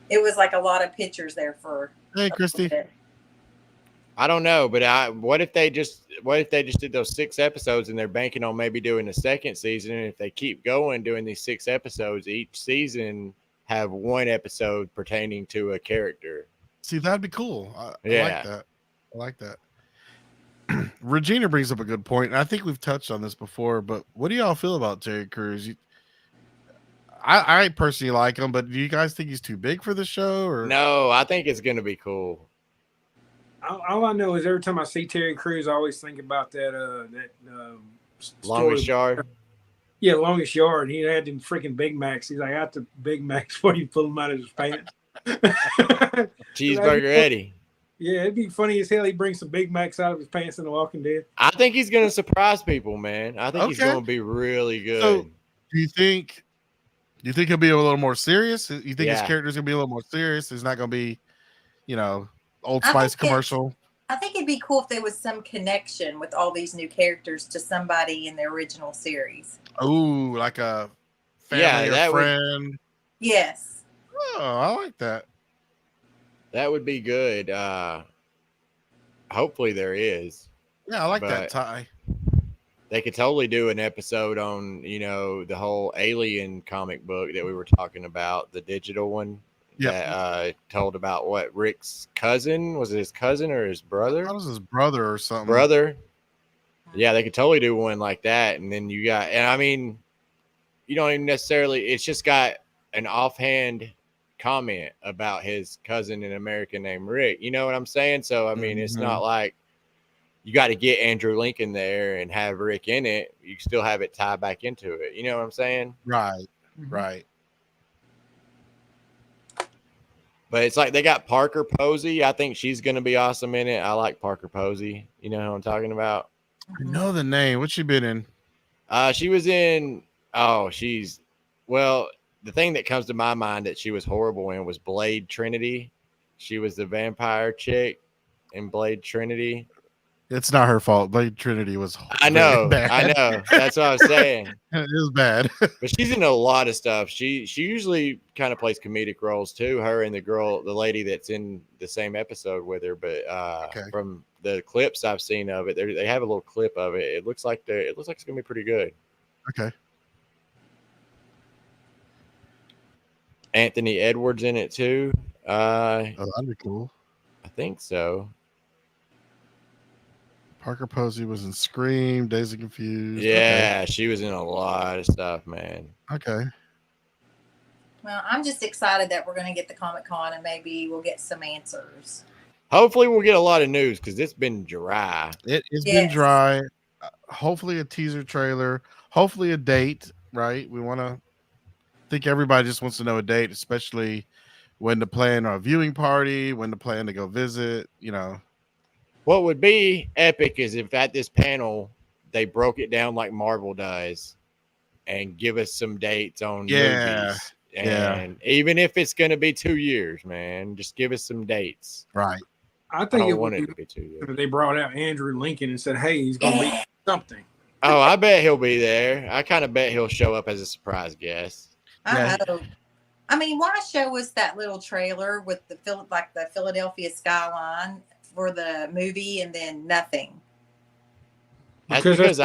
it was like a lot of pictures there for. Hey, Christy. I don't know, but what if they just did those 6 episodes and they're banking on maybe doing a second season? And if they keep going doing these 6 episodes each season, have 1 episode pertaining to a character. See, that'd be cool. I Yeah. like that. I like that. Regina brings up a good point, and I think we've touched on this before, but what do y'all feel about Terry Crews? I personally like him, but do you guys think he's too big for the show? Or No, I think it's going to be cool. All I know is every time I see Terry Crews, I always think about that Longest story. Yard. Yeah, Longest Yard. He had them freaking Big Macs. He's like, I got the Big Macs before you pull them out of his pants. Cheeseburger Eddie. Yeah, it'd be funny as hell. He brings some Big Macs out of his pants in The Walking Dead. I think he's going to surprise people, man. I think he's Okay. going to be really good. So, do you think he'll be a little more serious? You think his Yeah. character's gonna be a little more serious? He's not gonna be, Old I Spice think commercial. I think it'd be cool if there was some connection with all these new characters to somebody in the original series. Ooh, like a family Yeah, or that would- friend. Yes. Oh, I like that. That would be good. Hopefully there is. Yeah, I like that But tie. They could totally do an episode on, the whole Alien comic book that we were talking about, the digital one. Yep. that told about what Rick's cousin was, it his cousin or his brother? That was his brother or something. Brother. Yeah, they could totally do one like that. And then you got, and I mean, you don't even necessarily, it's just got an offhand comment about his cousin in America named Rick. You know what I'm saying? So, I mean, it's not like you got to get Andrew Lincoln there and have Rick in it. You still have it tie back into it. You know what I'm saying? Right. Right. But it's like they got Parker Posey. I think she's going to be awesome in it. I like Parker Posey. You know who I'm talking about? I know the name. What's she been in? She was in, well, the thing that comes to my mind that she was horrible in was Blade Trinity. She was the vampire chick in Blade Trinity. It's not her fault. Blade Trinity was I know. bad. I know. That's what I was saying. It was bad. But she's in a lot of stuff. She usually kind of plays comedic roles too. Her and the lady that's in the same episode with her. But from the clips I've seen of it, they have a little clip of it. It looks like it's gonna be pretty good. Okay. Anthony Edwards in it too. That'd be cool. I think so. Parker Posey was in Scream, Days of Confused. Yeah, she was in a lot of stuff, man. Okay. Well, I'm just excited that we're going to get the Comic-Con and maybe we'll get some answers. Hopefully we'll get a lot of news because it's been dry. It's been dry. Hopefully a teaser trailer. Hopefully a date, right? I think everybody just wants to know a date, especially when to plan a viewing party, when to plan to go visit, you know. What would be epic is if at this panel they broke it down like Marvel does and give us some dates on movies. And even if it's going to be 2 years, man, just give us some dates. Right. I think don't want it to be 2 years. They brought out Andrew Lincoln and said, "Hey, he's going to be something." Oh, I bet he'll be there. I kind of bet he'll show up as a surprise guest. I hope. I mean, why show us that little trailer with the Philadelphia skyline for the movie and then nothing? Because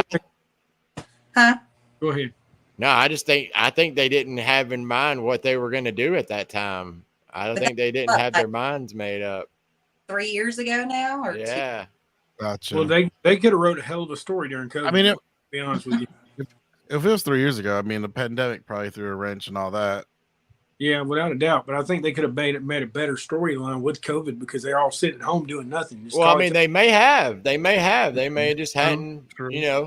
Huh? Go ahead. No, I think they didn't have in mind what they were going to do at that time. I don't think they didn't have their minds made up. 3 years ago now, or Yeah. Gotcha. Well, they could have wrote a hell of a story during COVID. I mean, to be honest with you. If it was 3 years ago, I mean, the pandemic probably threw a wrench and all that. Yeah, without a doubt. But I think they could have made a better storyline with COVID because they're all sitting at home doing nothing. Just Well, I call mean, it- they may have just hadn't,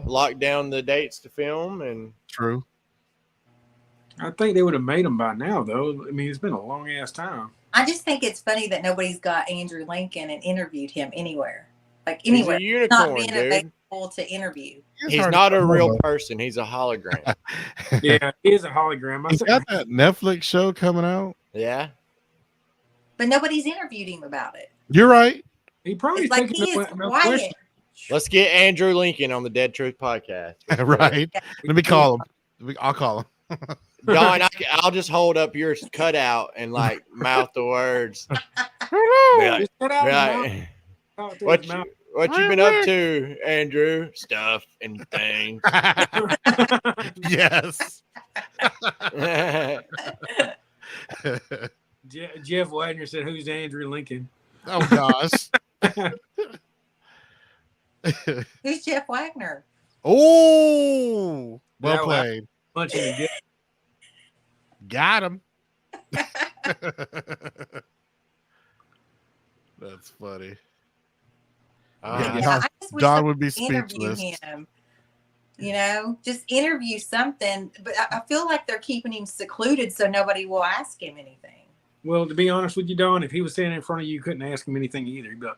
locked down the dates to film and True. I think they would have made them by now, though. I mean, it's been a long ass time. I just think it's funny that nobody's got Andrew Lincoln and interviewed him anywhere. Like He's a anywhere. unicorn, not being dude. available to interview. He's not a real person. He's a hologram. Yeah, he is a hologram. He's got that Netflix show coming out. Yeah. But nobody's interviewed him about it. You're right. He probably It's like he is quiet. Let's get Andrew Lincoln on the Dead Truth podcast. Right. Let me call him. I'll call him. Don, I'll just hold up your cutout and like mouth the words. Be like, Just cut out be the like, mouth. what you been up to, Andrew? Stuff and things. Yes. Jeff Wagner said, "Who's Andrew Lincoln?" Oh gosh. Who's Jeff Wagner? Oh, well That was- played. Punching the dick. Got him. That's funny. I just wish Don would be interview speechless. him. You know, just interview something. But I feel like they're keeping him secluded so nobody will ask him anything. Well, to be honest with you, Don, if he was standing in front of you, you couldn't ask him anything either. But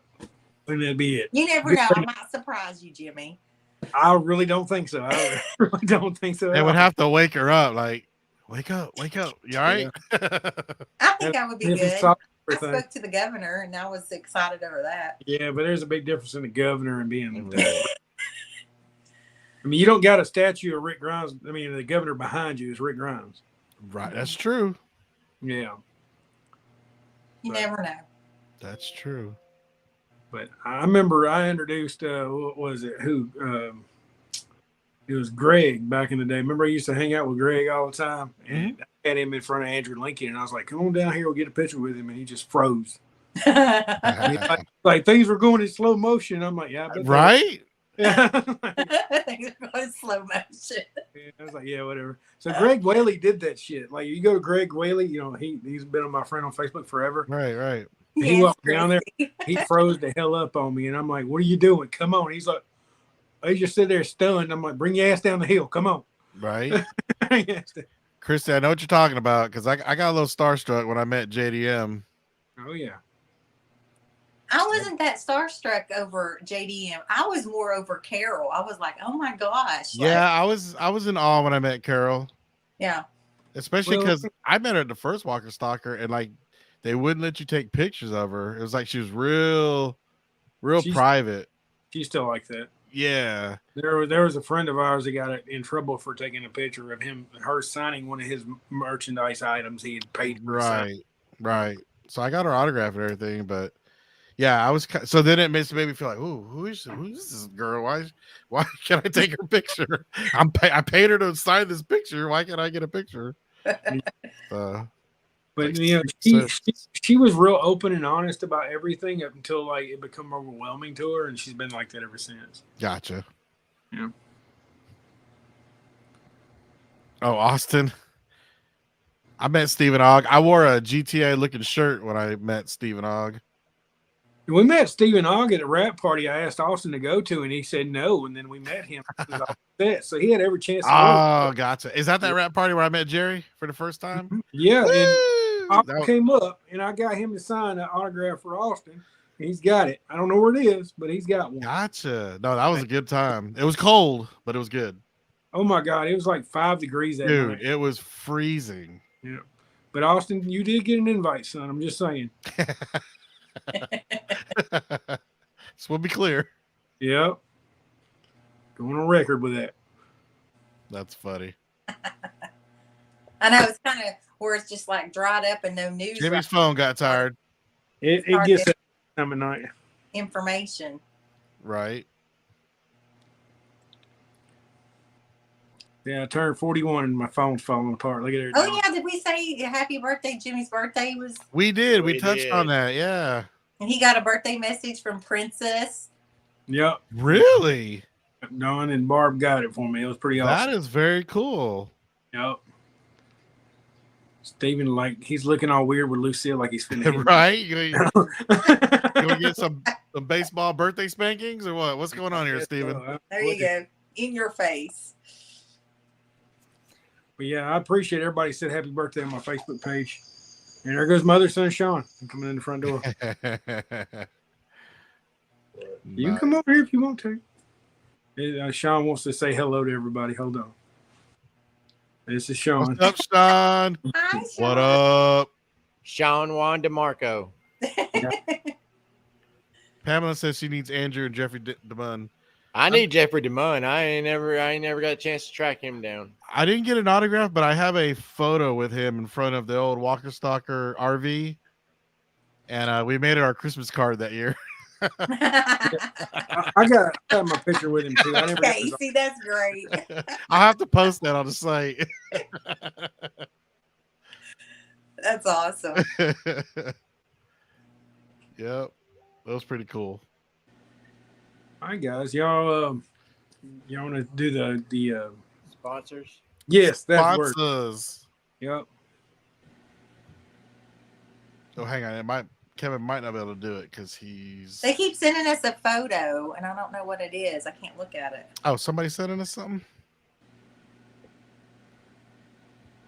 that'd be it. You never know. I might surprise you, Jimmy. I really don't think so. I really don't think so. They would have to wake her up, like, wake up. You all right? I think I would be If it's good. soft, I everything. spoke to the governor, and I was excited over that. Yeah, but there's a big difference in the governor and being. I mean, you don't got a statue of Rick Grimes. I mean, the governor behind you is Rick Grimes. Right. That's true. Yeah, You never know. That's true. but I remember I introduced. What was it? Who? It was Greg back in the day. Remember, I used to hang out with Greg all the time, and I had him in front of Andrew Lincoln, and I was like, "Come on down here, we'll get a picture with him," and he just froze. like things were going in slow motion. I'm like, "Yeah, I bet Right? Yeah. Things are going slow motion. I was like, "Yeah, whatever." So Greg Whaley did that shit. Like, you go to Greg Whaley, you know, he's been my friend on Facebook forever. Right. And he walked down there, he froze the hell up on me, and I'm like, "What are you doing? Come on!" He's like, "I just sit there stunned." I'm like, "Bring your ass down the hill. Come on." Right. Christy, I know what you're talking about because I got a little starstruck when I met JDM. Oh yeah. I wasn't that starstruck over JDM. I was more over Carol. I was like, "Oh my gosh!" Yeah, I was in awe when I met Carol. Yeah. Especially because I met her at the first Walker Stalker, and like they wouldn't let you take pictures of her. It was like she was real private. She's still like that. Yeah. There was a friend of ours that got in trouble for taking a picture of her signing one of his merchandise items he had paid for. Right. So I got her autograph and everything, but yeah, I was so then it made me feel like, ooh, who's this girl? Why can't I take her picture? I paid her to sign this picture. Why can't I get a picture? But you know, she was real open and honest about everything up until like it became overwhelming to her, and she's been like that ever since. Gotcha. Yeah. Oh, Austin. I met Stephen Ogg. I wore a GTA looking shirt when I met Stephen Ogg. We met Stephen Ogg at a rap party I asked Austin to go to, and he said no. And then we met him. So he had every chance to go. Gotcha. Is that rap party where I met Jerry for the first time? Yeah. And Austin came up, and I got him to sign an autograph for Austin. He's got it. I don't know where it is, but he's got one. Gotcha. No, that was a good time. It was cold, but it was good. Oh, my God. It was like 5 degrees that night. Dude, it was freezing. Yeah. But, Austin, you did get an invite, son. I'm just saying. Just want to be clear. Yep. Going on record with that. That's funny. I know it's kind of where it's just like dried up and no news. Jimmy's phone got tired. It gets that time of night. Information. Right. Yeah, I turned 41 and my phone's falling apart. Look at it. Oh yeah, did we say happy birthday? Jimmy's birthday was. We did. We touched on that. Yeah. And he got a birthday message from Princess. Yep. Really? Dawn and Barb got it for me. It was pretty awesome. That is very cool. Yep. Steven, like, he's looking all weird with Lucille, like he's finna right? You gonna get some baseball birthday spankings or what? What's going on here, Steven? There you go. In your face. But yeah, I appreciate everybody said happy birthday on my Facebook page. And there goes mother, son, Sean. I'm coming in the front door. You can come over here if you want to. Sean wants to say hello to everybody. Hold on. This is Sean. What's up, Sean? Hi, Sean. What up? Sean Juan DeMarco. Pamela says she needs Andrew and Jeffrey DeMunn. I need Jeffrey DeMunn. I ain't never got a chance to track him down. I didn't get an autograph, but I have a photo with him in front of the old Walker Stalker RV. And we made it our Christmas card that year. I got my picture with him too. Okay, see, that's great. I'll have to post that on the site. That's awesome. Yep, that was pretty cool. All right, guys, y'all want to do the sponsors? Yes, that's sponsors. Yep. Oh, hang on, Kevin might not be able to do it because he's. They keep sending us a photo, and I don't know what it is. I can't look at it. Oh, somebody sending us something?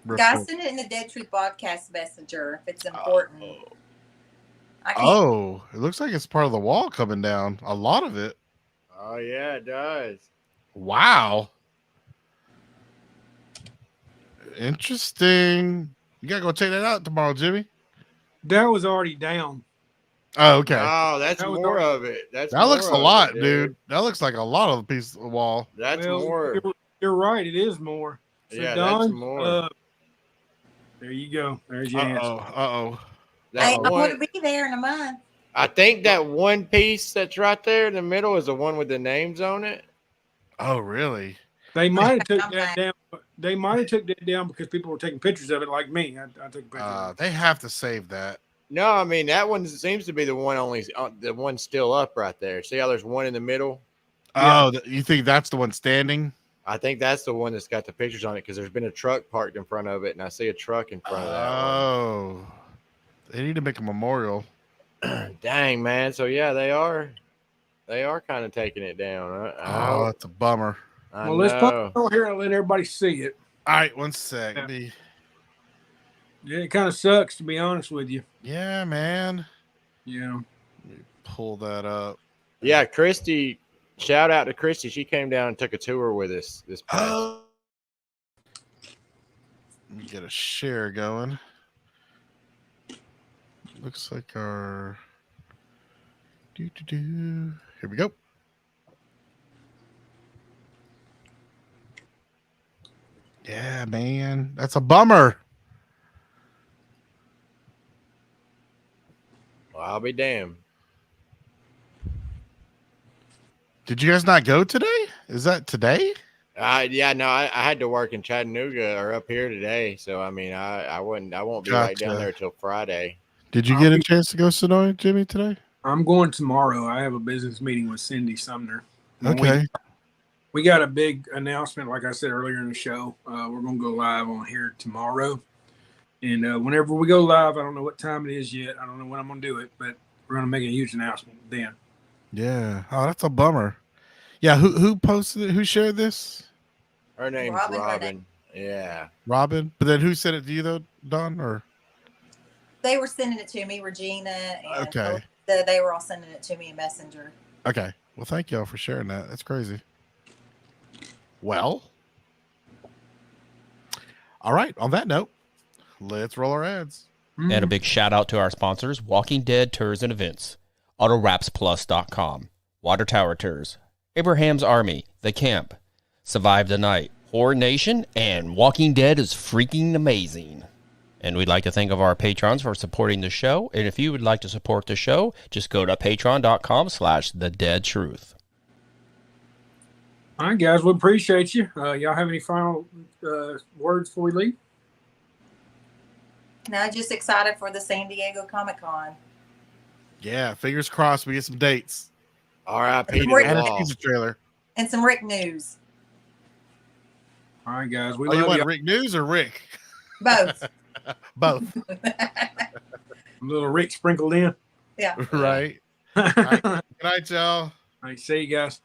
Guys, send it in the Dead Truth Podcast Messenger if it's important. Oh, it looks like it's part of the wall coming down. A lot of it. Oh, yeah, it does. Wow. Interesting. You got to go check that out tomorrow, Jimmy. That was already down. Oh, okay. Oh, that's more of it. That looks a lot, dude. That looks like a lot of the piece of the wall. That's more. You're right. It is more. So yeah, Don, that's more. There you go. There's your answer. Uh-oh. Hey, I want to be there in a month. I think that one piece that's right there in the middle is the one with the names on it. Oh, really? They might have took that down. They might have took that down because people were taking pictures of it, like me. I took pictures. Of it. They have to save that. No, I mean that one seems to be the one still up right there. See how there's one in the middle? Oh, you think that's the one standing? I think that's the one that's got the pictures on it because there's been a truck parked in front of it, and I see a truck in front of that one. Oh, they need to make a memorial. Dang, man. So yeah, they are kind of taking it down. Oh, that's a bummer. Well, let's put it over here and let everybody see it. All right, one sec. Yeah, it kind of sucks, to be honest with you. Yeah, man. Yeah. Let me pull that up. Yeah, Christy. Shout out to Christy. She came down and took a tour with us this past. Let me get a share going. Looks like our here we go. Yeah, man. That's a bummer. Well, I'll be damned. Did you guys not go today? Is that today? Yeah, no, I had to work in Chattanooga or up here today, so I mean, I won't be right down there till Friday. Did you get a chance to go Sonoy, Jimmy, today? I'm going tomorrow. I have a business meeting with Cindy Sumner. Okay. We got a big announcement, like I said earlier in the show. We're going to go live on here tomorrow. And whenever we go live, I don't know what time it is yet. I don't know when I'm going to do it, but we're going to make a huge announcement then. Yeah. Oh, that's a bummer. Yeah. Who posted it? Who shared this? Her name's Robin. Yeah. Robin. But then who sent it to you though, Don? Or They were sending it to me, Regina, and okay. They were all sending it to me in Messenger. Okay. Well, thank y'all for sharing that. That's crazy. Well. All right. On that note, let's roll our ads. And a big shout out to our sponsors, Walking Dead Tours and Events, AutoWrapsPlus.com, Water Tower Tours, Abraham's Army, The Camp, Survive the Night, Horror Nation, and Walking Dead is freaking amazing. And we'd like to thank of our patrons for supporting the show. And if you would like to support the show, just go to patreon.com/thedeadtruth. All right, guys, we appreciate you. Y'all have any final words before we leave? No, just excited for the San Diego Comic-Con. Yeah, fingers crossed we get some dates. R.I.P. And a teaser trailer. And some Rick news. All right, guys. We you love want you. Rick news or Rick? Both. Both. A little Rick sprinkled in. Yeah. Right. All right. Good night, y'all. All right, see you guys.